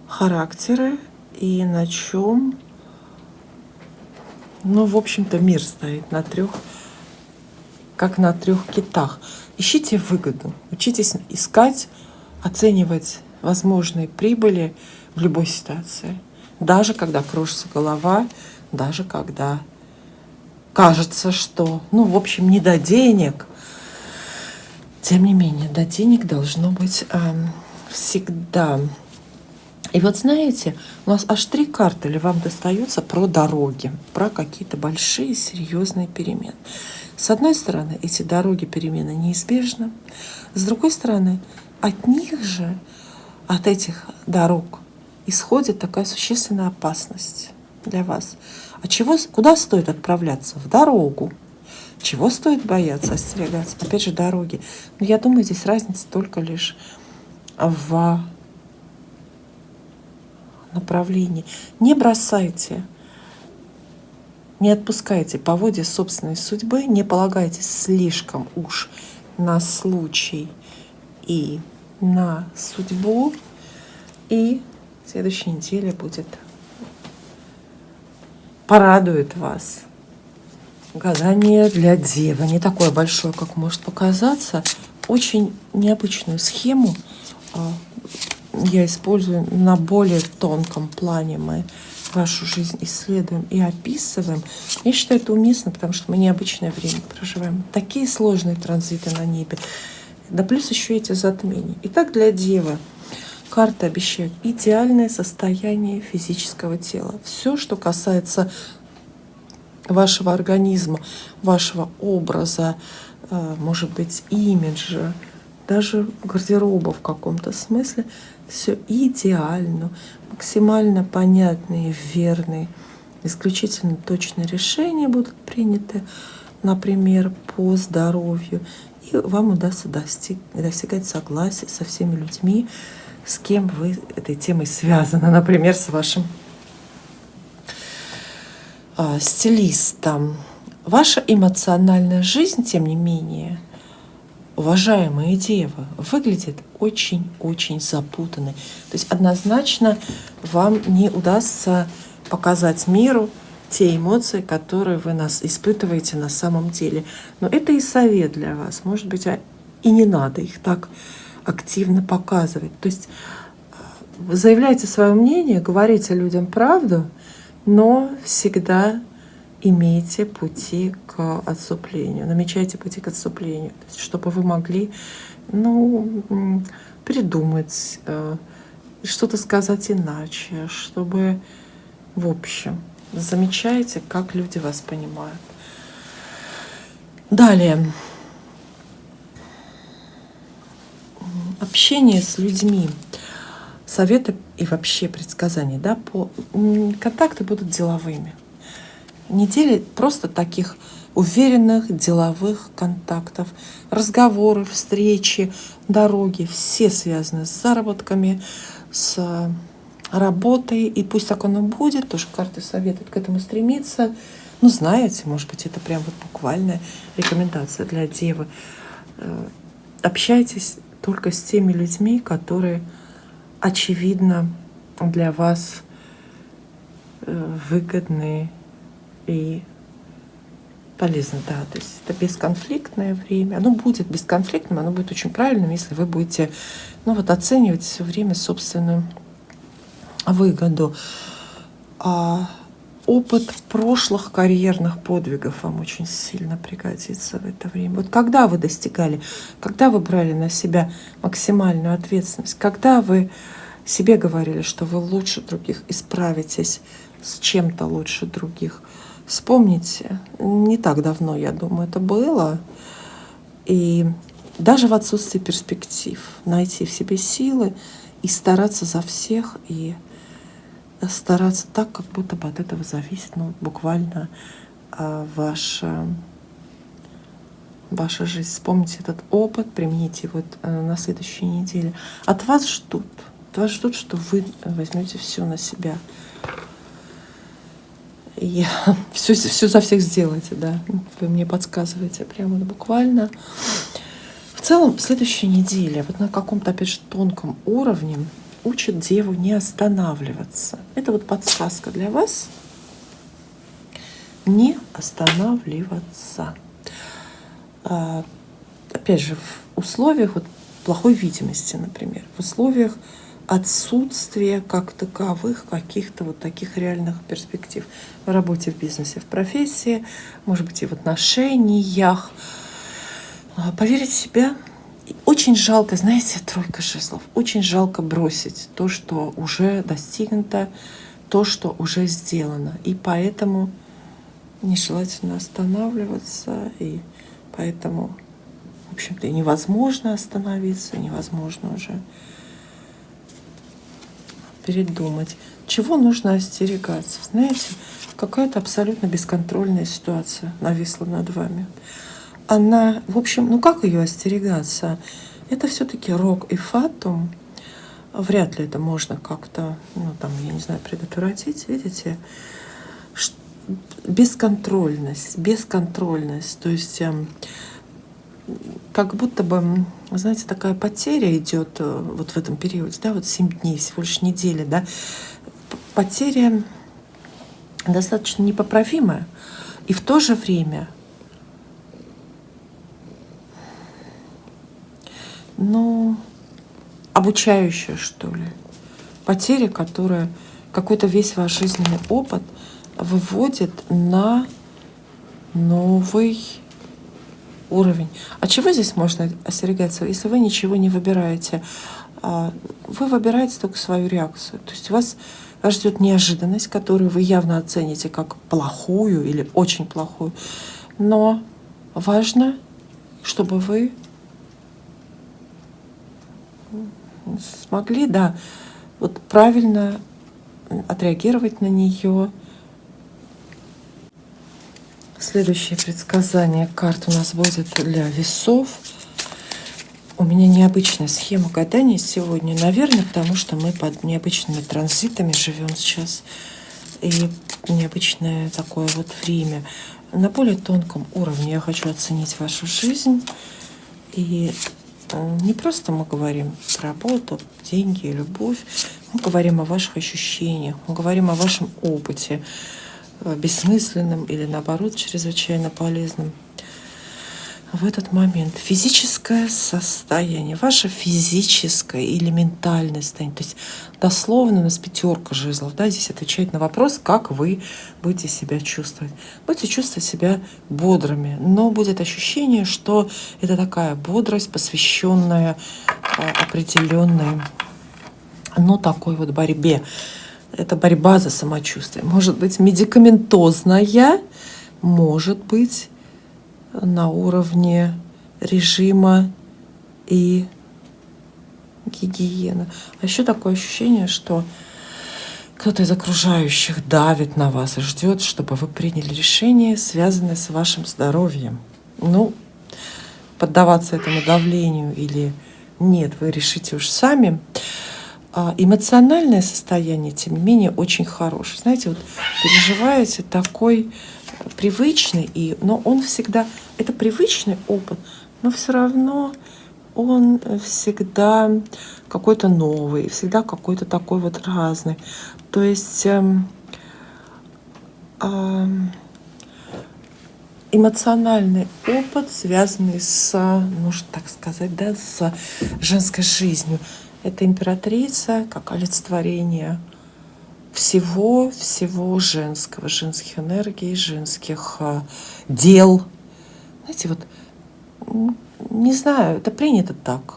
характеры и на чем, в общем-то, мир стоит как на трех китах. Ищите выгоду, учитесь искать, оценивать возможные прибыли в любой ситуации. Даже когда кружится голова, даже когда кажется, что, в общем, не до денег. Тем не менее, до денег должно быть всегда. И вот знаете, у нас аж 3 карты ли вам достаются про дороги, про какие-то большие серьезные перемены. С одной стороны, эти дороги, перемены неизбежны. С другой стороны, от них же, от этих дорог, исходит такая существенная опасность для вас. Куда стоит отправляться? В дорогу. Чего стоит бояться, остерегаться? Опять же, дороги. Но я думаю, здесь разница только лишь в направлении. Не бросайте, не отпускайте поводья собственной судьбы, не полагайтесь слишком уж на случай и на судьбу. И следующая неделя порадует вас. Гадание для Девы. Не такое большое, как может показаться. очень необычную схему я использую на более тонком плане. Мы вашу жизнь исследуем и описываем. Я считаю это уместно, потому что мы необычное время проживаем. Такие сложные транзиты на небе. Да плюс еще эти затмения. Итак, для Девы карты обещают идеальное состояние физического тела. Все, что касается вашего организма, вашего образа, может быть, имиджа, даже гардероба в каком-то смысле, все идеально, максимально понятные, верные, исключительно точные решения будут приняты, например, по здоровью, и вам удастся достигать согласия со всеми людьми, с кем вы этой темой связаны, например, с вашим стилистом. Ваша эмоциональная жизнь, тем не менее, уважаемые девы, выглядит очень-очень запутанной. То есть однозначно вам не удастся показать миру те эмоции, которые вы испытываете на самом деле. Но это и совет для вас. Может быть, и не надо их так активно показывать. То есть вы заявляете свое мнение, говорите людям правду, но всегда имейте пути к отступлению, намечайте пути к отступлению, то есть, чтобы вы могли придумать, что-то сказать иначе, чтобы, в общем, замечайте, как люди вас понимают. Далее. Общение с людьми. Советы и вообще предсказания, да, контакты будут деловыми. Недели просто таких уверенных деловых контактов, разговоры, встречи, дороги, все связаны с заработками, с работой, и пусть так оно будет, тоже карты советуют к этому стремиться. Ну, знаете, может быть, это прям вот буквальная рекомендация для Девы. Общайтесь только с теми людьми, которые, очевидно, для вас выгодны и полезно, да. То есть это бесконфликтное время. Оно будет бесконфликтным, оно будет очень правильным, если вы будете оценивать все время собственную выгоду. Опыт прошлых карьерных подвигов вам очень сильно пригодится в это время. Вот когда вы достигали, когда вы брали на себя максимальную ответственность, когда вы себе говорили, что вы лучше других и справитесь с чем-то лучше других. Вспомните, не так давно, я думаю, это было. И даже в отсутствии перспектив найти в себе силы и стараться за всех, и стараться так, как будто бы от этого зависит, буквально ваша жизнь. Вспомните этот опыт, примените его на следующей неделе. От вас ждут, что вы возьмете все на себя. И все за всех сделаете, да. Вы мне подсказываете прямо буквально. В целом, следующая неделя вот на каком-то, опять же, тонком уровне учит Деву не останавливаться. Это вот подсказка для вас. Не останавливаться. Опять же, в условиях плохой видимости, например, в условиях отсутствия как таковых каких-то таких реальных перспектив в работе, в бизнесе, в профессии, может быть, и в отношениях. Поверить в себя. Очень жалко, знаете, тройка жезлов, очень жалко бросить то, что уже достигнуто, то, что уже сделано. И поэтому нежелательно останавливаться, и поэтому, в общем-то, и невозможно остановиться, невозможно уже передумать. Чего нужно остерегаться? Знаете, какая-то абсолютно бесконтрольная ситуация нависла над вами. Она, в общем, как ее остерегаться? Это все-таки рок и фатум. Вряд ли это можно как-то, я не знаю, предотвратить. Видите? Бесконтрольность. То есть как будто бы, знаете, такая потеря идет вот в этом периоде, да, 7 дней, всего лишь неделя, да. Потеря достаточно непоправимая. И в то же время ну, обучающая, что ли. Потеря, которая какой-то весь ваш жизненный опыт выводит на новый уровень. А чего здесь можно остерегаться? Если вы ничего не выбираете, вы выбираете только свою реакцию. То есть вас ждет неожиданность, которую вы явно оцените как плохую или очень плохую. Но важно, чтобы вы смогли, да, вот правильно отреагировать на нее. Следующее предсказание карт у нас будет для весов. У меня необычная схема гадания сегодня, наверное, потому что мы под необычными транзитами живем сейчас. И необычное такое вот время. На более тонком уровне я хочу оценить вашу жизнь. И не просто мы говорим про работу, деньги, любовь. Мы говорим о ваших ощущениях, мы говорим о вашем опыте, бессмысленном или наоборот чрезвычайно полезном. В этот момент физическое состояние, ваше физическое или ментальное состояние, то есть дословно у нас 5 жезлов, да, здесь отвечает на вопрос, как вы будете себя чувствовать. Будете чувствовать себя бодрыми, но будет ощущение, что это такая бодрость, посвященная определенной, ну, такой вот борьбе. Это борьба за самочувствие. Может быть медикаментозная, может быть на уровне режима и гигиены. А еще такое ощущение, что кто-то из окружающих давит на вас и ждет, чтобы вы приняли решение, связанное с вашим здоровьем. Ну, поддаваться этому давлению или нет, вы решите уж сами. Эмоциональное состояние, тем не менее, очень хорошее. Знаете, вот переживаете такой привычный, но он всегда, это привычный опыт, но все равно он всегда какой-то новый, всегда какой-то такой вот разный. То есть эмоциональный опыт, связанный с, можно так сказать, да, с женской жизнью. Это императрица как олицетворение всего женского, женских энергий, женских дел. Знаете, вот, не знаю, это принято так.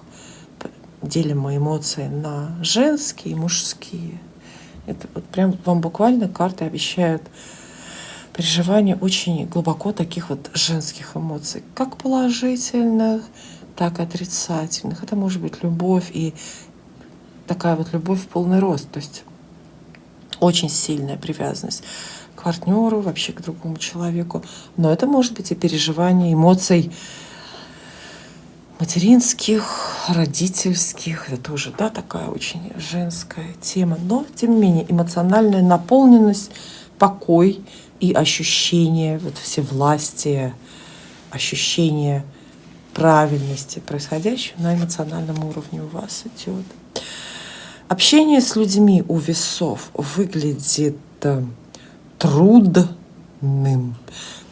Делим мы эмоции на женские и мужские. Это вот прям вам буквально карты обещают переживание очень глубоко таких вот женских эмоций, как положительных, так и отрицательных. Это может быть любовь и такая вот любовь в полный рост, то есть очень сильная привязанность к партнеру, вообще к другому человеку. Но это может быть и переживание эмоций материнских, родительских. Это тоже, да, такая очень женская тема. Но, тем не менее, эмоциональная наполненность, покой и ощущение вот всевластия, ощущение правильности происходящего на эмоциональном уровне у вас идет. Общение с людьми у весов выглядит трудным.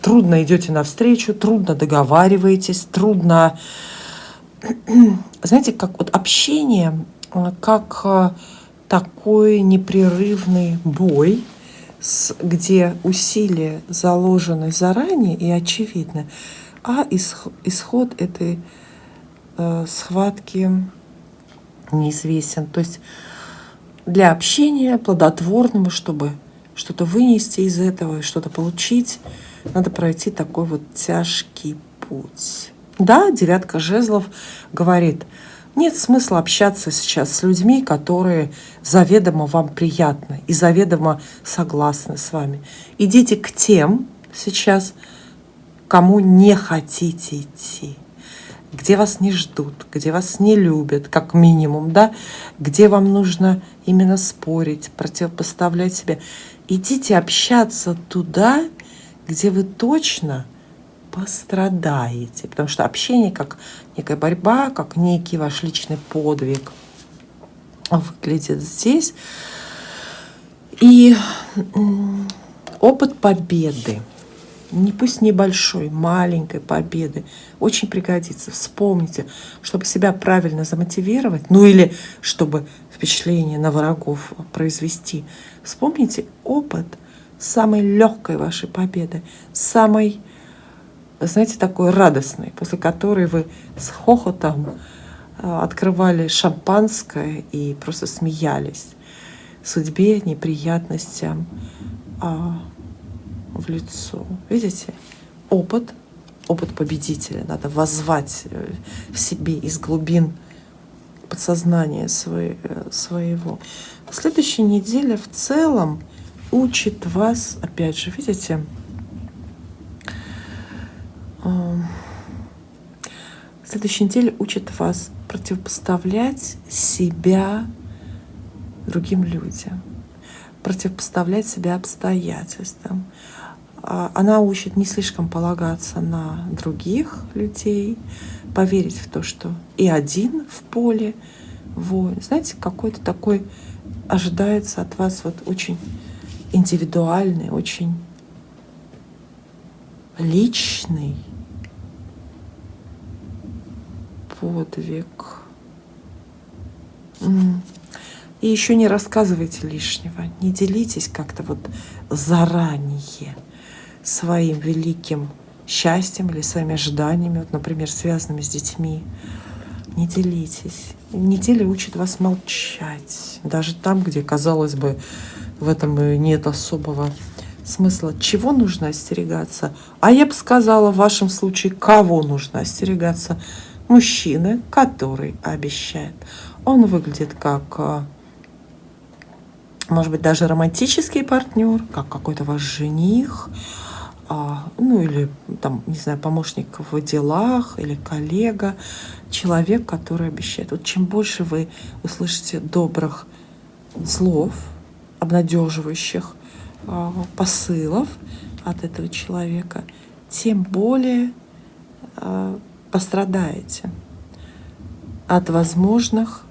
Трудно идете навстречу, трудно договариваетесь, трудно... Знаете, как вот общение, как такой непрерывный бой, где усилия заложены заранее и очевидны, а исход этой схватки неизвестен. То есть для общения плодотворного, чтобы что-то вынести из этого и что-то получить, надо пройти такой вот тяжкий путь. Да, 9 жезлов говорит, нет смысла общаться сейчас с людьми, которые заведомо вам приятны и заведомо согласны с вами. Идите к тем сейчас, кому не хотите идти, где вас не ждут, где вас не любят, как минимум, да, где вам нужно именно спорить, противопоставлять себя. Идите общаться туда, где вы точно пострадаете, потому что общение как некая борьба, как некий ваш личный подвиг выглядит здесь. И опыт победы. пусть небольшой, маленькой победы, очень пригодится. Вспомните, чтобы себя правильно замотивировать, ну или чтобы впечатление на врагов произвести. Вспомните опыт самой легкой вашей победы, самой, знаете, такой радостной, после которой вы с хохотом открывали шампанское и просто смеялись судьбе, неприятностям в лицо. Видите? Опыт победителя надо воззвать в себе из глубин подсознания своего. Следующая неделя в целом учит вас, опять же, видите, следующая неделя учит вас противопоставлять себя другим людям, противопоставлять себя обстоятельствам. Она учит не слишком полагаться на других людей, поверить в то, что и один в поле воин. Знаете, какой-то такой ожидается от вас вот очень индивидуальный, очень личный подвиг. И еще не рассказывайте лишнего, не делитесь как-то вот заранее своим великим счастьем или своими ожиданиями, вот, например, связанными с детьми. Не делитесь. Неделя учит вас молчать, даже там, где, казалось бы, в этом и нет особого смысла. Чего нужно остерегаться? А я бы сказала, в вашем случае, кого нужно остерегаться? Мужчины, который обещает. Он выглядит как, может быть, даже романтический партнер, как какой-то ваш жених, ну или там, не знаю, помощник в делах или коллега, человек, который обещает. Вот чем больше вы услышите добрых слов, обнадеживающих посылов от этого человека, тем более пострадаете от возможных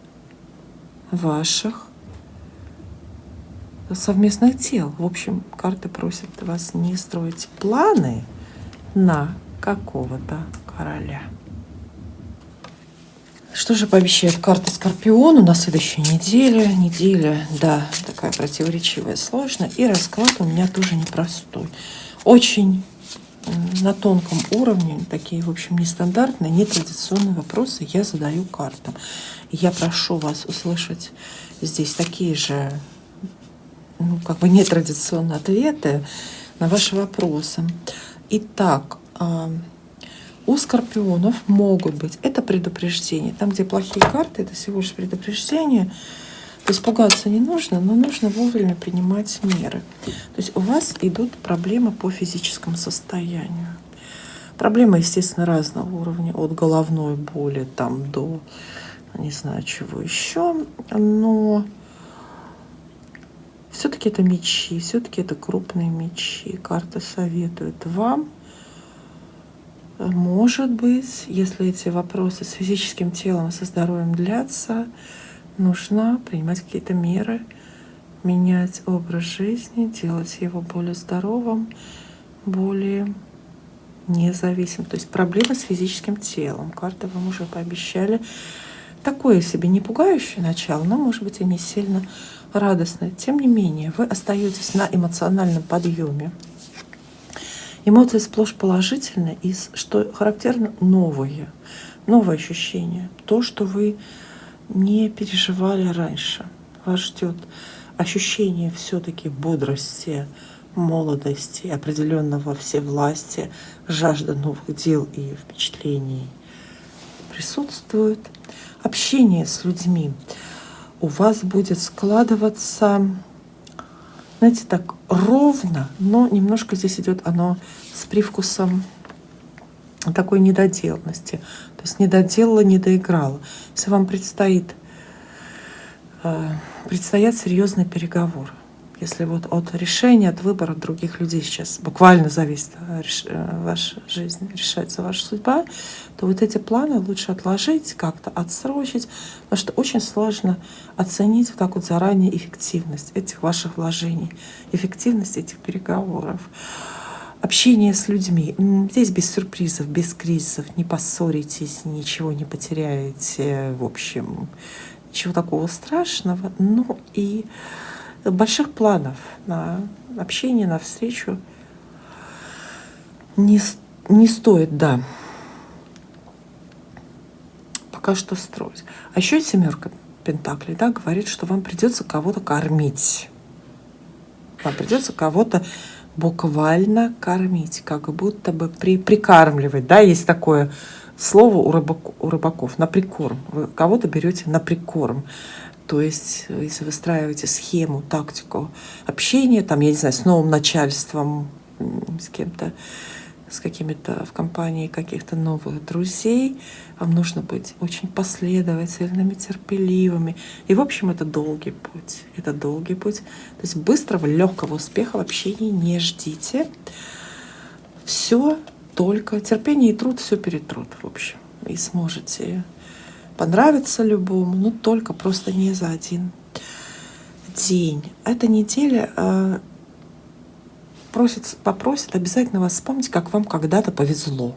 ваших совместных дел. В общем, карты просят вас не строить планы на какого-то короля. Что же пообещает карта Скорпиону на следующей неделе? Неделя, да, такая противоречивая, сложная. И расклад у меня тоже непростой. Очень на тонком уровне, такие, в общем, нестандартные, нетрадиционные вопросы я задаю картам. Я прошу вас услышать здесь такие же, ну, как бы нетрадиционные ответы на ваши вопросы. Итак, у скорпионов могут быть, это предупреждение. Там, где плохие карты, это всего лишь предупреждение. То есть пугаться не нужно, но нужно вовремя принимать меры. То есть у вас идут проблемы по физическому состоянию. Проблемы, естественно, разного уровня, от головной боли там до, не знаю, чего еще. Но все-таки это мечи, все-таки это крупные мечи. Карта советует вам, может быть, если эти вопросы с физическим телом и со здоровьем длятся, нужно принимать какие-то меры, менять образ жизни, делать его более здоровым, более независимым. То есть проблемы с физическим телом. Карты вам уже пообещали. Такое себе не пугающее начало, но, может быть, и не сильно радостное. Тем не менее, вы остаетесь на эмоциональном подъеме. Эмоции сплошь положительные, и, что характерно, новые ощущения. То, что вы не переживали раньше. Вас ждет ощущение все-таки бодрости, молодости, определенного всевластия, жажда новых дел и впечатлений присутствует. Общение с людьми у вас будет складываться, знаете, так ровно, но немножко здесь идет оно с привкусом такой недоделанности. То есть не доделала, не доиграла. Если вам предстоят серьезные переговоры, если вот от решения, от выбора других людей сейчас буквально зависит ваша жизнь, решается ваша судьба, то вот эти планы лучше отложить, как-то отсрочить, потому что очень сложно оценить вот так вот заранее эффективность этих ваших вложений, эффективность этих переговоров. общение с людьми. Здесь без сюрпризов, без кризисов, не поссоритесь, ничего не потеряете, в общем, ничего такого страшного. Ну и больших планов на общение, на встречу не стоит, да, пока что строить. А еще семерка пентаклей, да, говорит, что вам придется кого-то кормить. Вам придется кого-то буквально кормить, как будто бы прикармливать. Да, есть такое слово у рыбаков на прикорм. Вы кого-то берете на прикорм. То есть, если выстраиваете схему, тактику общения, там, я не знаю, с новым начальством, с кем-то, с какими-то в компании каких-то новых друзей, вам нужно быть очень последовательными, терпеливыми. И, в общем, это долгий путь. Это долгий путь. То есть быстрого, легкого успеха в общении не ждите. Все только терпение и труд все перетрут, в общем. И сможете понравиться любому, но только просто не за один день. Эта неделя попросит обязательно вас вспомнить, как вам когда-то повезло.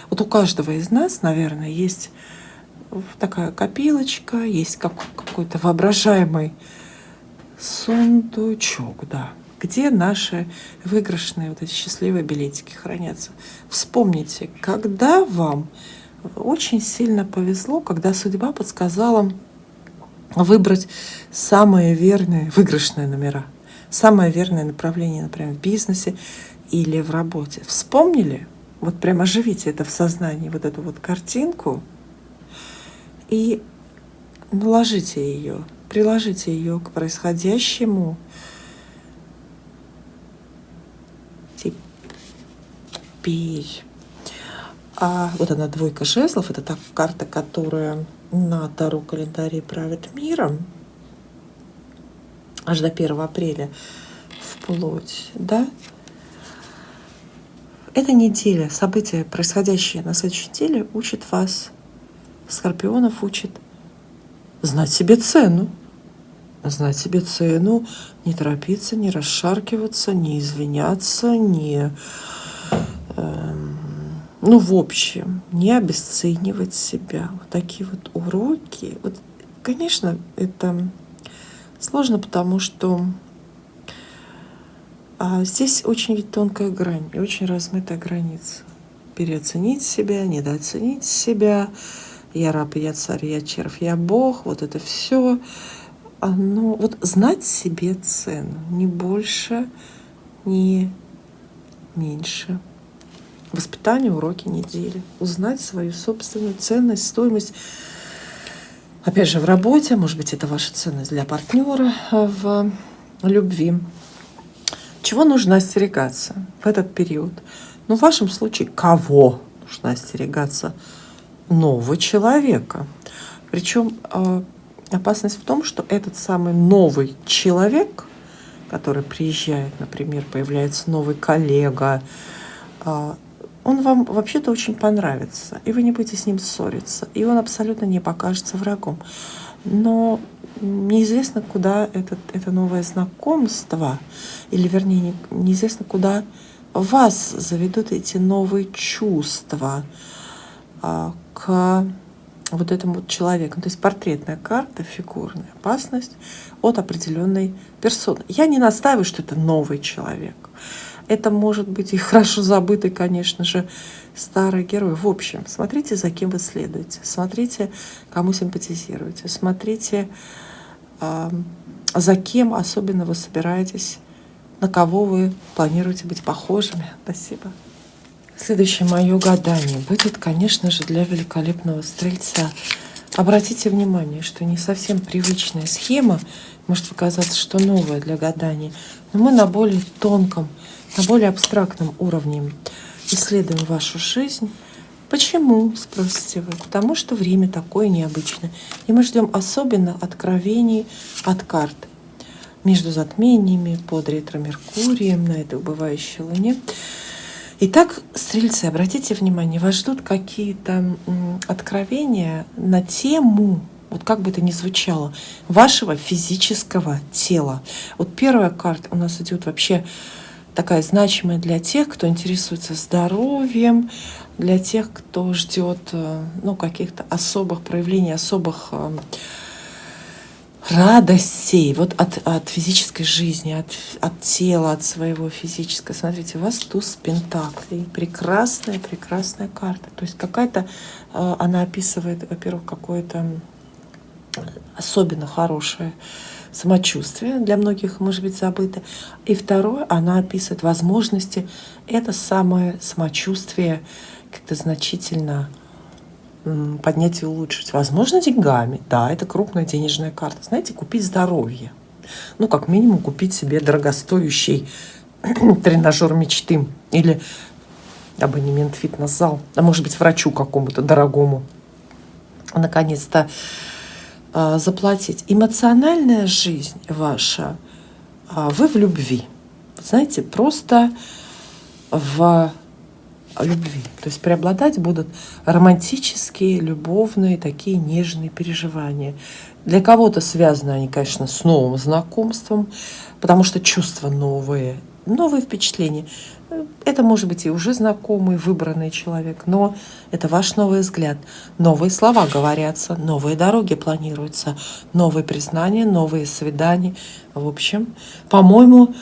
Вот у каждого из нас, наверное, есть такая копилочка, есть какой-то воображаемый сундучок, да, где наши выигрышные вот эти счастливые билетики хранятся. Вспомните, когда вам очень сильно повезло, когда судьба подсказала выбрать самые верные выигрышные номера, самое верное направление, например, в бизнесе или в работе. Вспомнили? Вот прямо оживите это в сознании, вот эту вот картинку, и наложите ее, приложите ее к происходящему. Теперь, вот она, двойка жезлов, это та карта, которая на Таро календаре правит миром аж до 1 апреля вплоть, да. Эта неделя, события, происходящие на следующей неделе, учат вас, Скорпионов учат знать себе цену. Знать себе цену, не торопиться, не расшаркиваться, не извиняться, в общем, не обесценивать себя. Вот такие вот уроки. Вот, конечно, это сложно, потому что здесь очень ведь тонкая грань и очень размытая граница. Переоценить себя, недооценить себя. Я раб, я царь, я червь, я бог. Вот это все. Вот знать себе цену. Не больше, не меньше. Воспитание, уроки недели. Узнать свою собственную ценность, стоимость. Опять же, в работе. Может быть, это ваша ценность для партнера в любви. Чего нужно остерегаться в этот период? В вашем случае, кого нужно остерегаться? Нового человека. Причем опасность в том, что этот самый новый человек, который приезжает, например, появляется новый коллега, он вам вообще-то очень понравится, и вы не будете с ним ссориться, и он абсолютно не покажется врагом. Но неизвестно, куда это новое знакомство, или вернее, неизвестно, куда вас заведут эти новые чувства к вот этому вот человеку. То есть портретная карта, фигурная опасность от определенной персоны. Я не настаиваю, что это новый человек. Это может быть и хорошо забытый, конечно же, старый герой. В общем, смотрите, за кем вы следуете. Смотрите, кому симпатизируете. Смотрите, за кем особенно вы собираетесь, на кого вы планируете быть похожими. Спасибо. Следующее мое гадание будет, конечно же, для великолепного стрельца. Обратите внимание, что не совсем привычная схема, может показаться, что новая для гадания, но мы на более тонком, на более абстрактном уровне исследуем вашу жизнь. Почему, спросите вы? Потому что время такое необычное. И мы ждем особенно откровений от карт. Между затмениями, под ретро-меркурием, на этой убывающей луне. Итак, стрельцы, обратите внимание, вас ждут какие-то откровения на тему, вот как бы это ни звучало, вашего физического тела. Вот первая карта у нас идет вообще такая значимая для тех, кто интересуется здоровьем, для тех, кто ждет каких-то особых проявлений, особых радостей вот от физической жизни, от тела, от своего физического. Смотрите, у вас туз пентаклей. Прекрасная, прекрасная карта. То есть какая-то, она описывает, во-первых, какое-то особенно хорошее самочувствие, для многих, может быть, забыто. И второе, она описывает возможности это самое самочувствие как-то значительно поднять и улучшить. Возможно, деньгами. Да, это крупная денежная карта. Знаете, купить здоровье. Ну, как минимум, купить себе дорогостоящий тренажер мечты или абонемент в фитнес-зал, а может быть, врачу какому-то дорогому. Наконец-то заплатить. Эмоциональная жизнь ваша, вы в любви. Знаете, просто в любви. То есть преобладать будут романтические, любовные, такие нежные переживания. Для кого-то связаны они, конечно, с новым знакомством, потому что чувства новые, новые впечатления. Это может быть и уже знакомый, выбранный человек, но это ваш новый взгляд. Новые слова говорятся, новые дороги планируются, новые признания, новые свидания. В общем, по-моему,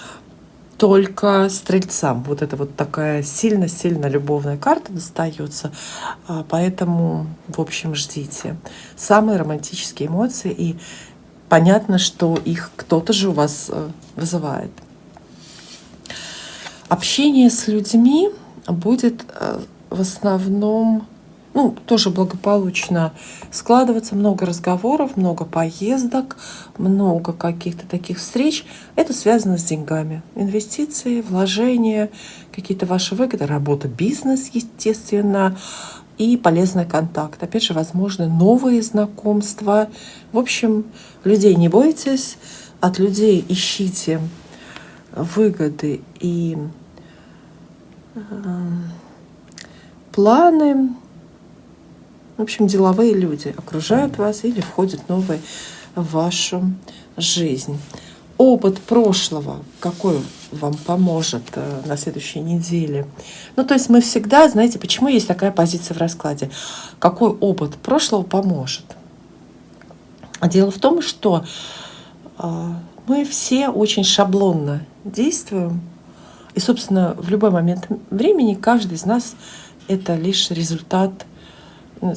только стрельцам вот эта вот такая сильно-сильно любовная карта достается. Поэтому, в общем, ждите. Самые романтические эмоции. И понятно, что их кто-то же у вас вызывает. Общение с людьми будет в основном, тоже благополучно складываться. Много разговоров, много поездок, много каких-то таких встреч. Это связано с деньгами. Инвестиции, вложения, какие-то ваши выгоды, работа, бизнес, естественно, и полезный контакт. Опять же, возможно, новые знакомства. В общем, людей не бойтесь, от людей ищите выгоды и планы. В общем, деловые люди окружают вас или входят новые в вашу жизнь. Опыт прошлого, какой вам поможет на следующей неделе? То есть мы всегда, знаете, почему есть такая позиция в раскладе? Какой опыт прошлого поможет? Дело в том, что мы все очень шаблонно действуем. И, собственно, в любой момент времени каждый из нас — это лишь результат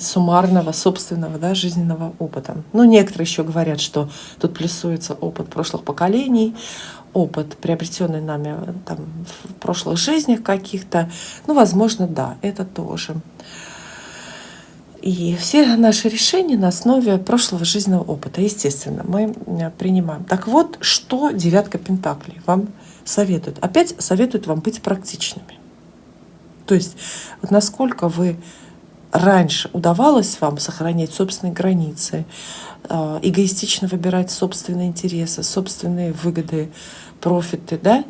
суммарного, собственного, жизненного опыта. Некоторые еще говорят, что тут плюсуется опыт прошлых поколений, опыт, приобретенный нами в прошлых жизнях каких-то. Возможно, да, это тоже. И все наши решения на основе прошлого жизненного опыта, естественно, мы принимаем. Так вот, что девятка пентаклей вам советует? Опять советует вам быть практичными. То есть, вот насколько раньше удавалось вам сохранять собственные границы, эгоистично выбирать собственные интересы, собственные выгоды, профиты,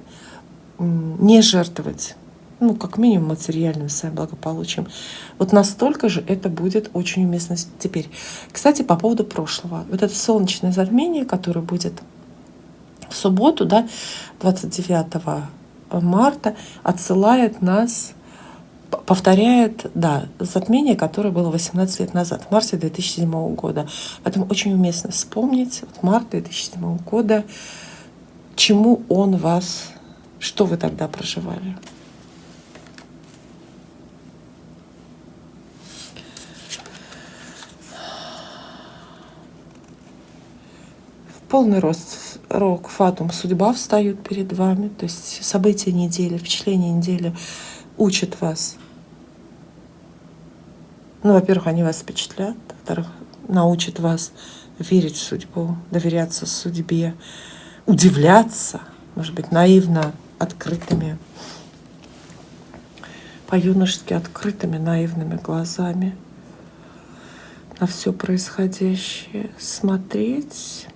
не жертвовать, как минимум материальным своим благополучием. Вот настолько же это будет очень уместно теперь. Кстати, по поводу прошлого. Вот это солнечное затмение, которое будет в субботу, 29 марта, отсылает нас, повторяет, затмение, которое было 18 лет назад, в марте 2007 года. Поэтому очень уместно вспомнить март 2007 года, чему он вас, что вы тогда проживали. Полный рост, рок, фатум, судьба встают перед вами. То есть события недели, впечатления недели учат вас. Во-первых, они вас впечатлят. Во-вторых, научат вас верить в судьбу, доверяться судьбе, удивляться, может быть, наивно открытыми, по-юношески открытыми, наивными глазами на все происходящее смотреть.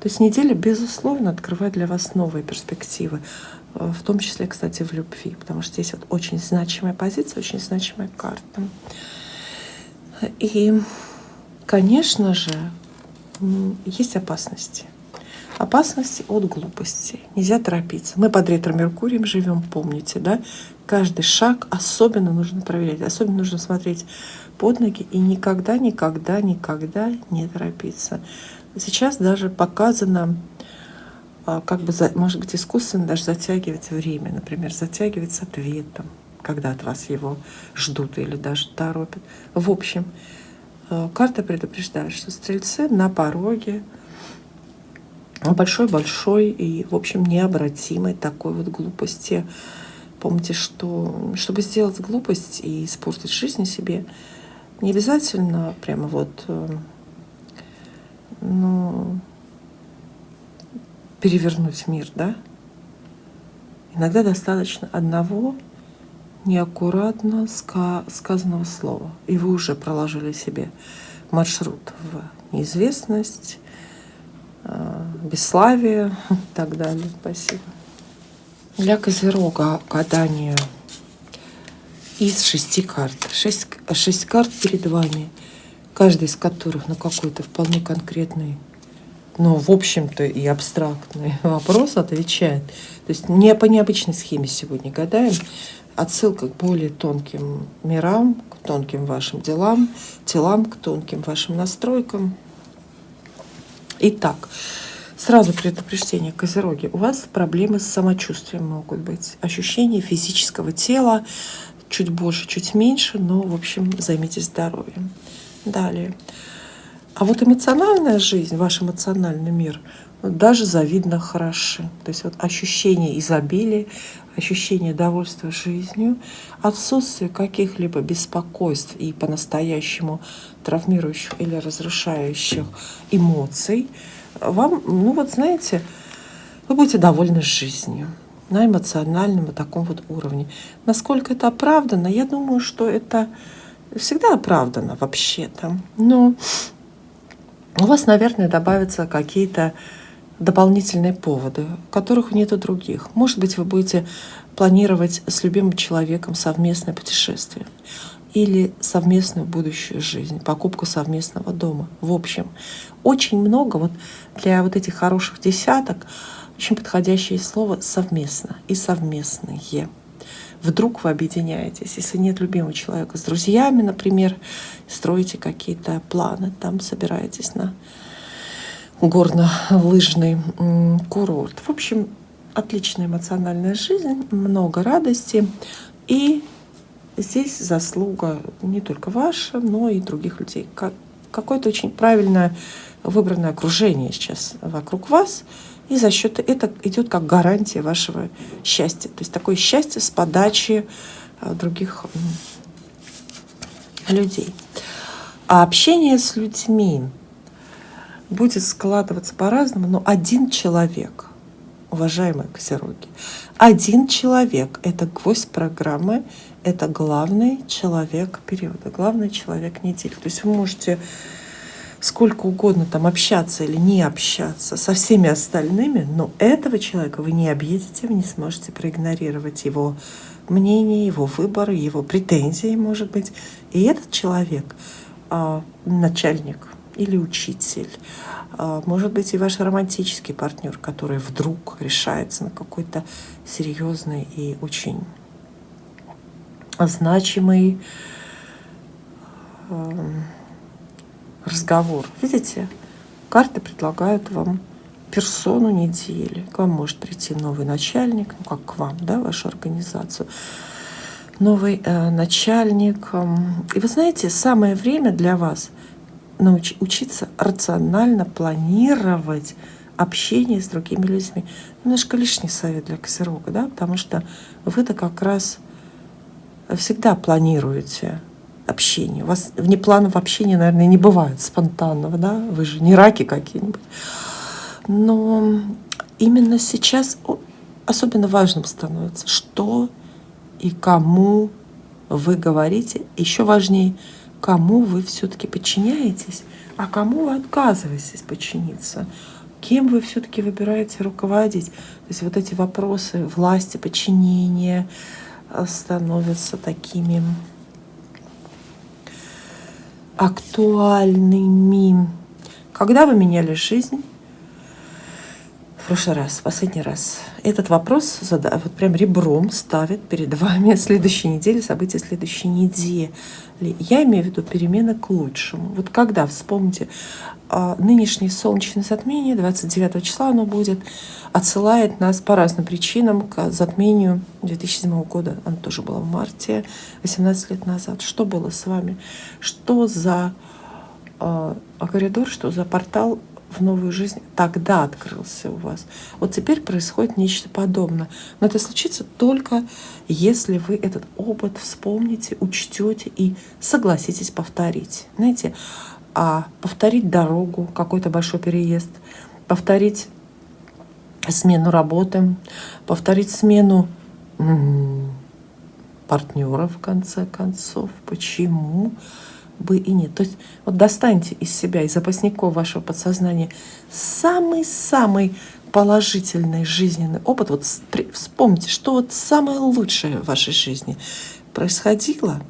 То есть неделя, безусловно, открывает для вас новые перспективы, в том числе, кстати, в любви, потому что здесь очень значимая позиция, очень значимая карта. И, конечно же, есть опасности. Опасности от глупости. Нельзя торопиться. Мы под ретро-меркурием живем, помните, да? Каждый шаг особенно нужно проверять. Особенно нужно смотреть под ноги и никогда, никогда, никогда не торопиться. Сейчас даже показано, как бы, может быть, искусственно даже затягивать время. Например, затягивать с ответом, когда от вас его ждут или даже торопят. В общем, карта предупреждает, что стрельцы на пороге большой-большой и, в общем, необратимой такой вот глупости. Помните, что чтобы сделать глупость и испортить жизнь себе, не обязательно прямо вот, ну, перевернуть мир, да? Иногда достаточно одного неаккуратно сказанного слова, и вы уже проложили себе маршрут в неизвестность, бесславие и так далее. Спасибо. Для Козерога гадание из 6 карт. 6 карт перед вами, каждая из которых на какой-то вполне конкретный, но в общем-то и абстрактный вопрос отвечает. То есть не по необычной схеме сегодня гадаем. Отсылка к более тонким мирам, к тонким вашим телам, к тонким вашим настройкам. Итак, сразу предупреждение, Козероги. У вас проблемы с самочувствием могут быть. Ощущение физического тела чуть больше, чуть меньше, но, в общем, займитесь здоровьем. Далее. А вот эмоциональная жизнь, ваш эмоциональный мир, даже завидно хороши. То есть вот ощущение изобилия, ощущение довольства жизнью, отсутствие каких-либо беспокойств и по-настоящему травмирующих или разрушающих эмоций, вам, ну вот знаете, вы будете довольны жизнью на эмоциональном вот таком вот уровне. Насколько это оправдано? Я думаю, что это всегда оправдано вообще-то. Но у вас, наверное, добавятся какие-то дополнительные поводы, которых нет у других. Может быть, вы будете планировать с любимым человеком совместное путешествие или совместную будущую жизнь, покупку совместного дома. В общем, очень много вот для вот этих хороших десяток очень подходящее слово «совместно» и «совместные». Вдруг вы объединяетесь, если нет любимого человека, с друзьями, например, строите какие-то планы, там собираетесь на горно-лыжный курорт. В общем, отличная эмоциональная жизнь, много радости. И здесь заслуга не только ваша, но и других людей. Какое-то очень правильное выбранное окружение сейчас вокруг вас. И за счет этого идет как гарантия вашего счастья. То есть такое счастье с подачи других людей. А общение с людьми будет складываться по-разному, но один человек, уважаемые Козероги, один человек — это гвоздь программы, это главный человек периода, главный человек недели. То есть вы можете сколько угодно там общаться или не общаться со всеми остальными, но этого человека вы не обидите, вы не сможете проигнорировать его мнение, его выборы, его претензии, может быть. И этот человек начальник или учитель, может быть, и ваш романтический партнер, который вдруг решается на какой-то серьезный и очень значимый разговор. Видите, карты предлагают вам персону недели. К вам может прийти новый начальник, ну как к вам, да, в вашу организацию. Новый начальник. И вы знаете, самое время для вас учиться рационально планировать общение с другими людьми. Немножко лишний совет для Козерога, да, потому что вы-то как раз всегда планируете общение. У вас внепланового общения, наверное, не бывает спонтанного, да? Вы же не раки какие-нибудь. Но именно сейчас особенно важным становится, что и кому вы говорите. Еще важнее, кому вы все-таки подчиняетесь, а кому вы отказываетесь подчиниться. Кем вы все-таки выбираете руководить. То есть вот эти вопросы власти, подчинения становятся такими актуальными. Когда вы меняли жизнь, прошлый раз, последний раз. Этот вопрос вот прям ребром ставит перед вами следующей недели, события следующей недели. Я имею в виду перемены к лучшему. Вот когда, вспомните, нынешнее солнечное затмение, 29 числа оно будет, отсылает нас по разным причинам к затмению 2007 года. Оно тоже было в марте, 18 лет назад. Что было с вами? Что за коридор, что за портал в новую жизнь тогда открылся у вас? Вот теперь происходит нечто подобное. Но это случится только если вы этот опыт вспомните, учтете и согласитесь повторить. Знаете, повторить дорогу, какой-то большой переезд, повторить смену работы, повторить смену партнера, в конце концов. Почему бы и нет? То есть вот достаньте из себя, из запасников вашего подсознания самый-самый положительный жизненный опыт. Вот вспомните, что вот самое лучшее в вашей жизни происходило.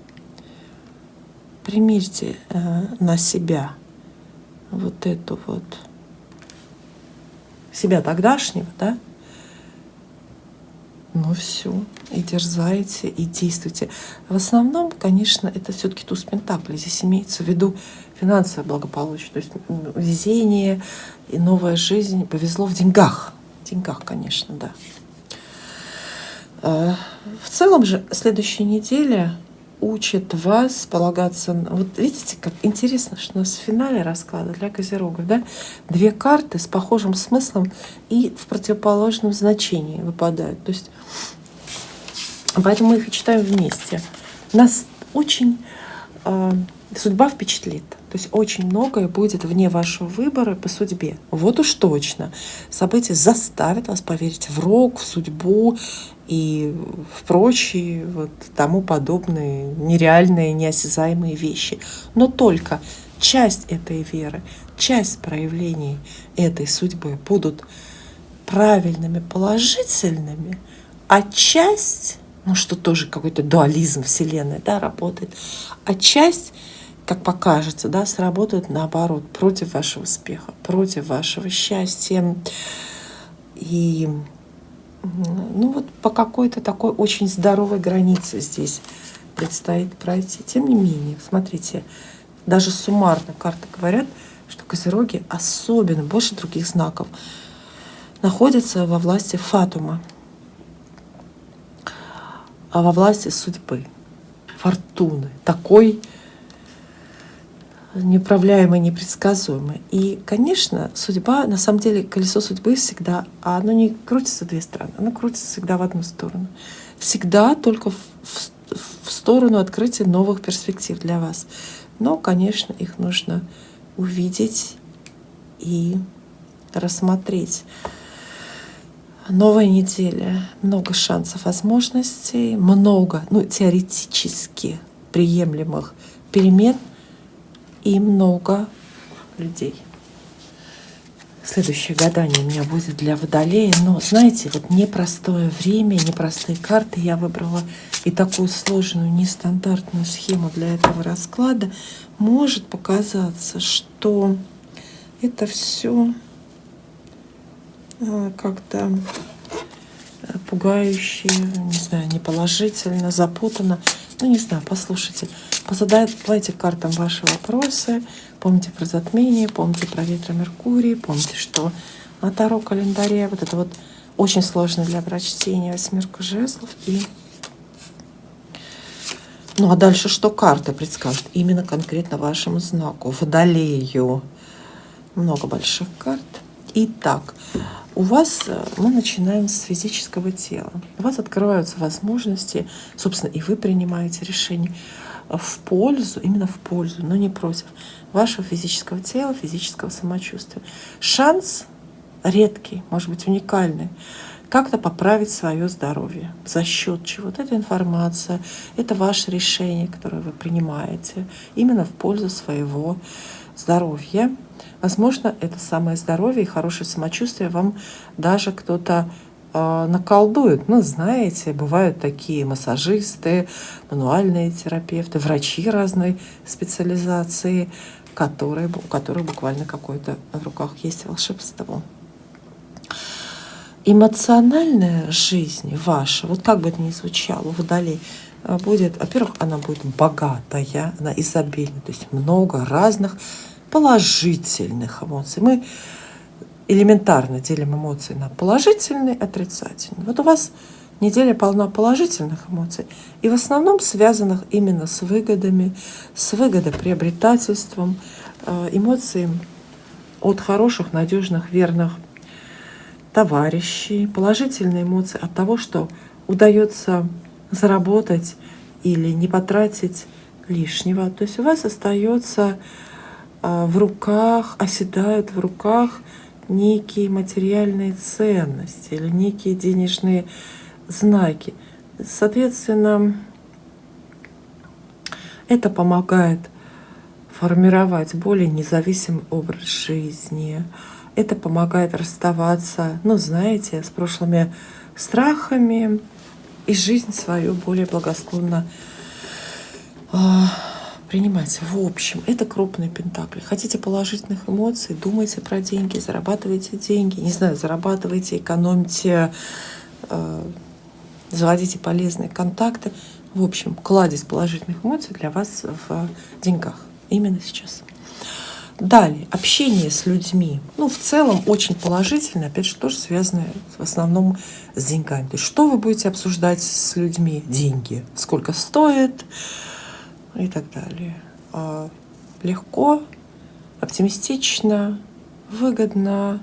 Примерьте на себя вот эту вот себя тогдашнего, да? Ну все, и дерзайте, и действуйте. В основном, конечно, это все-таки туз пентаклей. Здесь имеется в виду финансовое благополучие, то есть везение и новая жизнь. Повезло в деньгах. В деньгах, конечно, да. В целом же следующая неделя учит вас полагаться... Вот видите, как интересно, что у нас в финале расклада для козерогов, да, две карты с похожим смыслом и в противоположном значении выпадают. То есть, поэтому мы их и читаем вместе. Нас очень судьба впечатлит. То есть очень многое будет вне вашего выбора по судьбе. Вот уж точно. События заставят вас поверить в рок, в судьбу и в прочие вот тому подобные нереальные, неосязаемые вещи. Но только часть этой веры, часть проявлений этой судьбы будут правильными, положительными, а часть, ну что тоже какой-то дуализм Вселенной, да, работает, а часть, как покажется, да, сработает наоборот, против вашего успеха, против вашего счастья. И ну вот по какой-то такой очень здоровой границе здесь предстоит пройти. Тем не менее, смотрите, даже суммарно карты говорят, что козероги особенно, больше других знаков, находятся во власти фатума, во власти судьбы, фортуны, такой неуправляемой, непредсказуемой. И, конечно, судьба, на самом деле, колесо судьбы всегда, оно не крутится в две стороны, оно крутится всегда в одну сторону. Всегда только в сторону открытия новых перспектив для вас. Но, конечно, их нужно увидеть и рассмотреть. Новая неделя, много шансов, возможностей, много, теоретически приемлемых перемен и много людей. Следующее гадание у меня будет для Водолея. Но, знаете, вот непростое время, непростые карты я выбрала. И такую сложную, нестандартную схему для этого расклада. Может показаться, что это все как-то пугающе, не знаю, неположительно, запутанно. Ну, не знаю, послушайте. Задавайте картам ваши вопросы. Помните про затмение, помните про ветра Меркурий, помните, что на Таро календаре вот это вот очень сложно для прочтения восьмерка жезлов. Ну, а дальше что карта предскажет? Именно конкретно вашему знаку, Водолею. Много больших карт. Итак, у вас мы начинаем с физического тела. У вас открываются возможности, собственно, и вы принимаете решение в пользу, именно в пользу, но не против вашего физического тела, физического самочувствия. Шанс редкий, может быть, уникальный, как-то поправить свое здоровье. За счет чего-то. Это информация, это ваше решение, которое вы принимаете именно в пользу своего здоровья. Возможно, это самое здоровье и хорошее самочувствие вам даже кто-то наколдует. Ну, знаете, бывают такие массажисты, мануальные терапевты, врачи разной специализации, у которых буквально какое-то в руках есть волшебство. эмоциональная жизнь ваша, вот как бы это ни звучало, у Водолей, будет, во-первых, она будет богатая, она изобильная, то есть много разных положительных эмоций. Мы элементарно делим эмоции на положительные и отрицательные. Вот у вас неделя полна положительных эмоций, и в основном связанных именно с выгодами, с выгодоприобретательством, эмоции от хороших, надежных, верных товарищей, положительные эмоции от того, что удается заработать или не потратить лишнего. То есть у вас остается в руках, оседают в руках некие материальные ценности или некие денежные знаки. Соответственно, это помогает формировать более независимый образ жизни. Это помогает расставаться, ну, знаете, с прошлыми страхами и жизнь свою более благосклонно принимать. В общем, это крупные пентакли. Хотите положительных эмоций, думайте про деньги, зарабатывайте деньги. Не знаю, зарабатывайте, экономьте, заводите полезные контакты. В общем, кладезь положительных эмоций для вас в деньгах. Именно сейчас. Далее, общение с людьми. Ну, в целом, очень положительно, опять же, тоже связано в основном с деньгами. То есть, что вы будете обсуждать с людьми? Деньги. Сколько стоит и так далее. Легко, оптимистично, выгодно,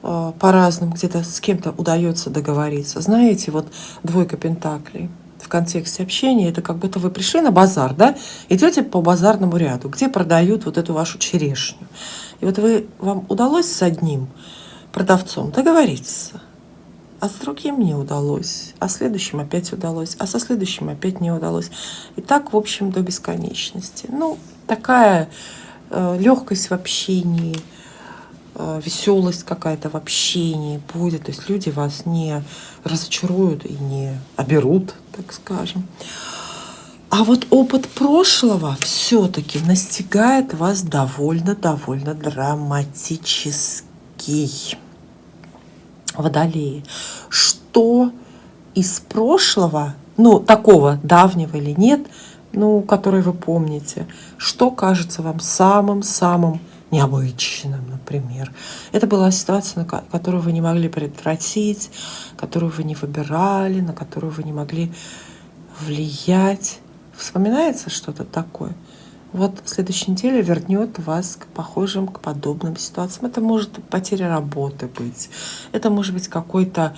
по-разному. Где-то с кем-то удается договориться. Знаете, вот двойка пентаклей. В контексте общения это как будто вы пришли на базар, да, идете по базарному ряду, где продают вот эту вашу черешню. И вот вам удалось с одним продавцом договориться, а с другим не удалось, а следующим опять удалось, а со следующим опять не удалось. И так, в общем, до бесконечности. Ну, такая легкость в общении, веселость какая-то в общении будет. То есть люди вас не разочаруют и не оберут, так скажем. А вот опыт прошлого все-таки настигает вас довольно драматический. Водолеи. Что из прошлого, ну, такого давнего или нет, ну, который вы помните, что кажется вам самым-самым необычным, например. Это была ситуация, которую вы не могли предотвратить, которую вы не выбирали, на которую вы не могли влиять. Вспоминается что-то такое? Вот следующая неделя вернет вас к похожим, к подобным ситуациям. Это может потеря работы быть, это может быть какой-то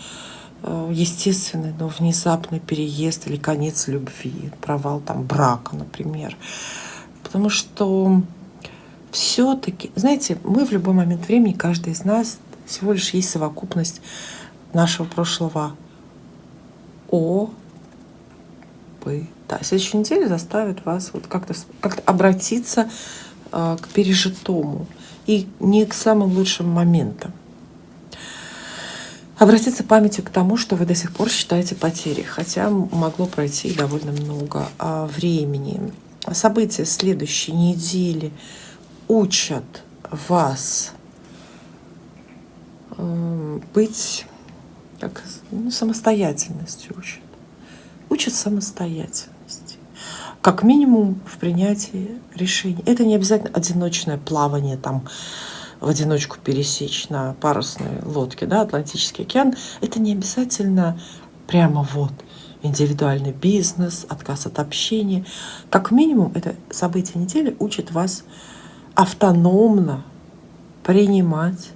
естественный, но внезапный переезд или конец любви, провал там брака, например. Потому что все-таки, знаете, мы в любой момент времени, каждый из нас всего лишь есть совокупность нашего прошлого опыта. Следующая неделя заставит вас вот как-то обратиться к пережитому и не к самым лучшим моментам. Обратиться памятью к тому, что вы до сих пор считаете потерей, хотя могло пройти довольно много времени. События следующей недели учат вас быть самостоятельностью, учат самостоятельности. Как минимум в принятии решений. Это не обязательно одиночное плавание, там, в одиночку пересечь на парусной лодке, да, Атлантический океан. Это не обязательно прямо вот индивидуальный бизнес, отказ от общения. Как минимум это событие недели учит вас автономно принимать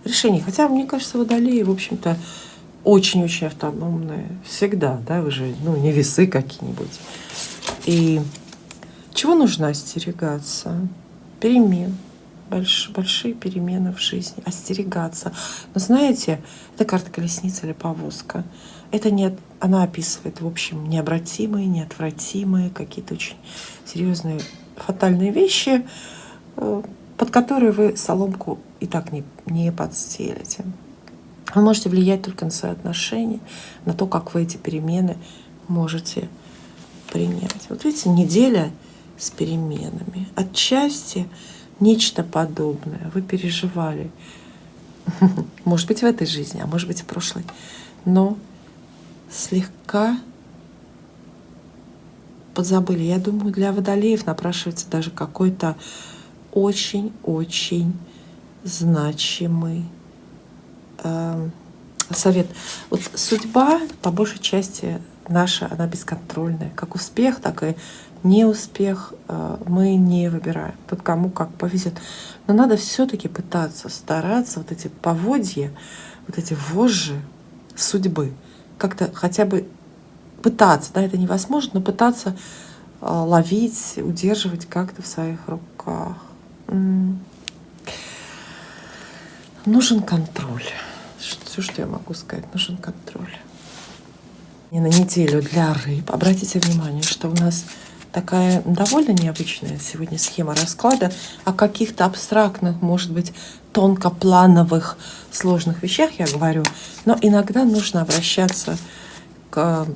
решения. Хотя, мне кажется, водолеи, в общем-то, очень-очень автономные всегда, да, вы же, не весы какие-нибудь. И чего нужно остерегаться? Перемен. Большие перемены в жизни. Остерегаться. Но знаете, это карта колесница или повозка. Она описывает, в общем, необратимые, неотвратимые, какие-то очень серьезные, фатальные вещи, под которые вы соломку и так не подстелите. Вы можете влиять только на свои отношения, на то, как вы эти перемены можете принять. Вот видите, неделя с переменами. Отчасти нечто подобное. Вы переживали Может быть, в этой жизни, а может быть, в прошлой. Но слегка подзабыли. Я думаю, для водолеев напрашивается даже какой-то очень-очень значимый совет. Вот судьба, по большей части, наша, она бесконтрольная. Как успех, так и неуспех мы не выбираем. Тут кому как повезет. Но надо все-таки пытаться, стараться вот эти поводья, вот эти вожжи судьбы как-то хотя бы пытаться, да, это невозможно, но пытаться ловить, удерживать как-то в своих руках. Нужен контроль. Все, что я могу сказать, нужен контроль. И на неделю для рыб. Обратите внимание, что у нас такая довольно необычная сегодня схема расклада. О каких-то абстрактных, может быть, тонкоплановых, сложных вещах я говорю, но иногда нужно обращаться к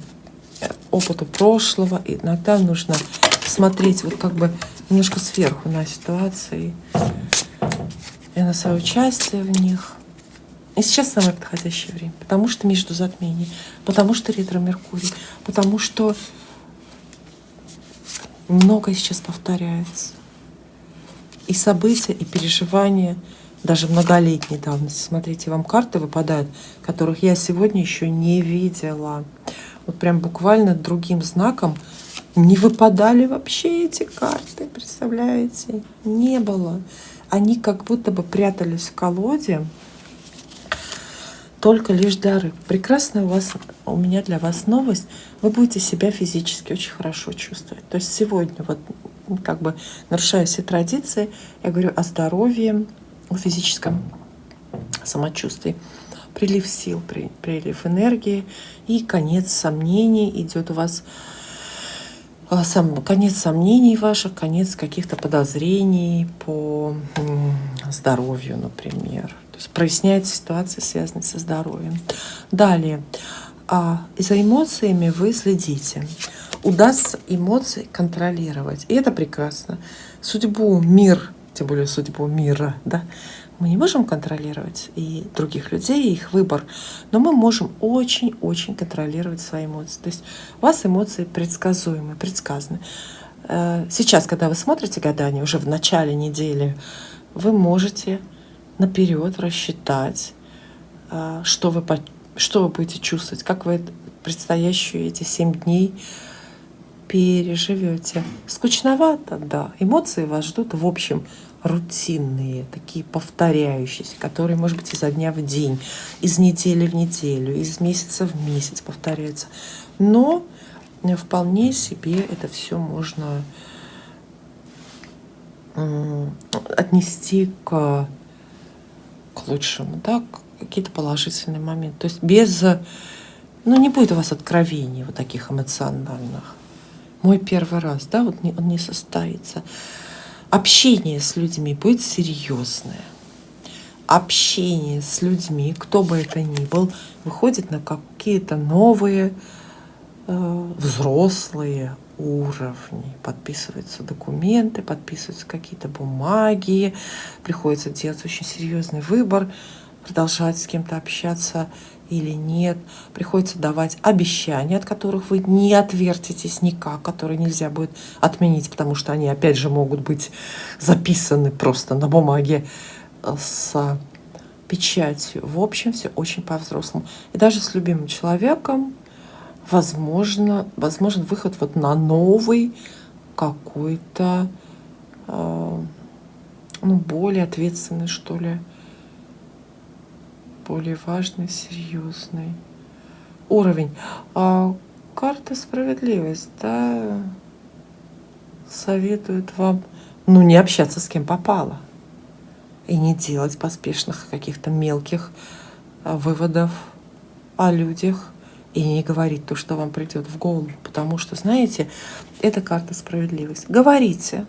опыту прошлого, иногда нужно смотреть вот как бы немножко сверху на ситуации и на свое участие в них. И сейчас самое подходящее время, потому что между затмений, потому что ретро-меркурий, потому что многое сейчас повторяется. И события, и переживания, даже многолетней давности. Смотрите, вам карты выпадают, которых я сегодня еще не видела. Вот прям буквально другим знаком не выпадали вообще эти карты, представляете? Не было. Они как будто бы прятались в колоде, только лишь для рыб. Прекрасная у меня для вас новость. Вы будете себя физически очень хорошо чувствовать. То есть сегодня, вот как бы нарушая все традиции, я говорю о здоровье, о физическом самочувствии. Прилив сил, прилив энергии и конец сомнений идет у вас. Конец сомнений ваших, конец каких-то подозрений по здоровью, например. То есть проясняется ситуация, связанная со здоровьем. Далее. За эмоциями вы следите. Удастся эмоции контролировать. И это прекрасно. Судьбу, мир, тем более судьбу мира, да, мы не можем контролировать и других людей, и их выбор, но мы можем очень-очень контролировать свои эмоции. То есть у вас эмоции предсказуемы, предсказаны. Сейчас, когда вы смотрите гадание, уже в начале недели, вы можете наперед рассчитать, что вы будете чувствовать, как вы предстоящие эти 7 дней переживете. Скучновато, да. Эмоции вас ждут, в общем, рутинные, такие повторяющиеся, которые, может быть, изо дня в день, из недели в неделю, из месяца в месяц повторяются. Но вполне себе это все можно отнести к лучшему, да, какие-то положительные моменты. То есть не будет у вас откровений вот таких эмоциональных. Мой первый раз, да, вот он не состоится. Общение с людьми будет серьезное. Общение с людьми, кто бы это ни был, выходит на какие-то новые взрослые уровни. Подписываются документы, подписываются какие-то бумаги, приходится делать очень серьезный выбор, продолжать с кем-то общаться или нет. Приходится давать обещания, от которых вы не отвертитесь никак, которые нельзя будет отменить, потому что они, опять же, могут быть записаны просто на бумаге с печатью. В общем, все очень по-взрослому. И даже с любимым человеком возможен выход вот на новый какой-то, более ответственный, что ли, более важный, серьезный уровень. Карта справедливость, да, советует вам, не общаться с кем попало и не делать поспешных каких-то мелких выводов о людях и не говорить то, что вам придет в голову, потому что, знаете, это карта справедливость. Говорите,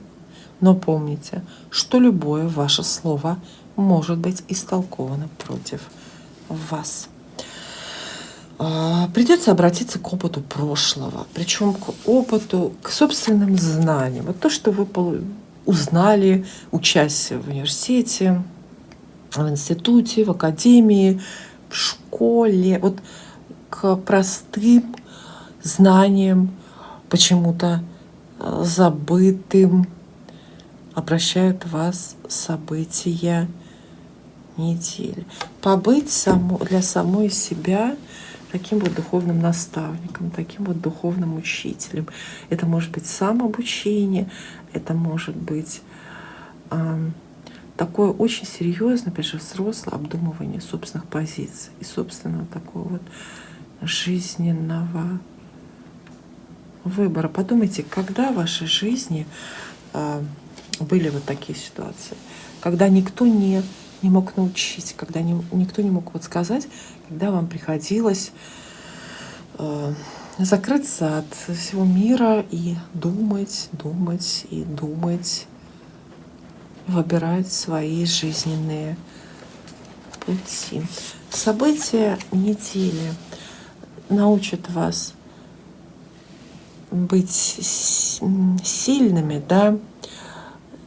но помните, что любое ваше слово может быть истолковано против вас. Придется обратиться к опыту прошлого, причем к опыту, к собственным знаниям. Вот то, что вы узнали, учась в университете, в институте, в академии, в школе, вот к простым знаниям, почему-то забытым, обращают вас события недели. Побыть для самой себя таким вот духовным наставником, таким вот духовным учителем. Это может быть самообучение, это может быть такое очень серьезное, опять же, взрослое обдумывание собственных позиций и собственного такого вот жизненного выбора. Подумайте, когда в вашей жизни были вот такие ситуации, когда никто не мог научить, когда никто не мог вот сказать, когда вам приходилось закрыться от всего мира и думать, выбирать свои жизненные пути. События недели научат вас быть сильными, да,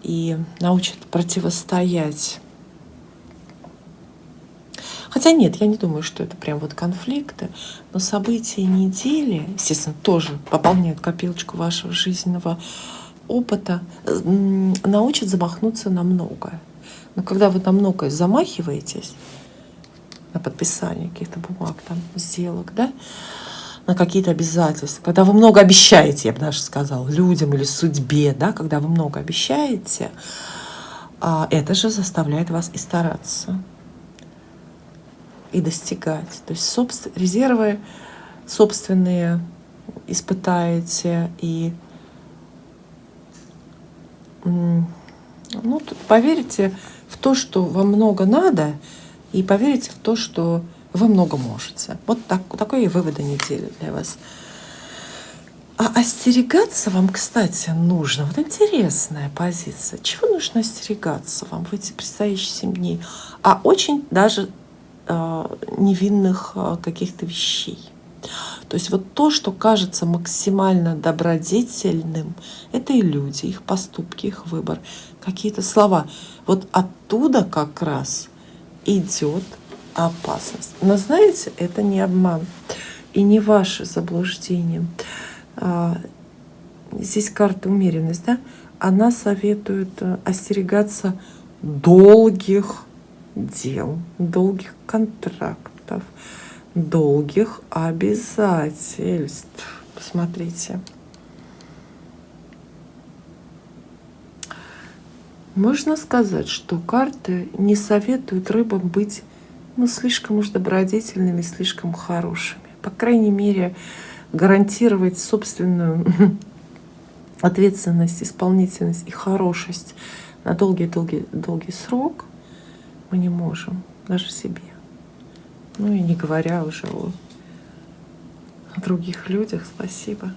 и научат противостоять. Хотя нет, я не думаю, что это прям вот конфликты, но события недели, естественно, тоже пополняют копилочку вашего жизненного опыта, научат замахнуться на многое. Но когда вы на многое замахиваетесь, на подписание каких-то бумаг, там, сделок, да, на какие-то обязательства, когда вы много обещаете, я бы даже сказала, людям или судьбе, да, когда вы много обещаете, это же заставляет вас и стараться, и достигать. То есть резервы собственные испытаете, и тут поверите в то, что вам много надо, и поверите в то, что вы много можете. Вот такой вывод недели для вас. А остерегаться вам, кстати, нужно. Вот интересная позиция. Чего нужно остерегаться вам в эти предстоящие 7 дней? А очень даже невинных каких-то вещей. То есть вот то, что кажется максимально добродетельным, это и люди, их поступки, их выбор, какие-то слова. Вот оттуда как раз идет опасность. Но знаете, это не обман и не ваше заблуждение. Здесь карта умеренность, да? Она советует остерегаться долгих дел, долгих контрактов, долгих обязательств. Посмотрите. Можно сказать, что карты не советуют рыбам быть слишком уж добродетельными, слишком хорошими. По крайней мере, гарантировать собственную ответственность, исполнительность и хорошесть на долгий срок мы не можем, даже себе. Ну и не говоря уже о других людях. Спасибо.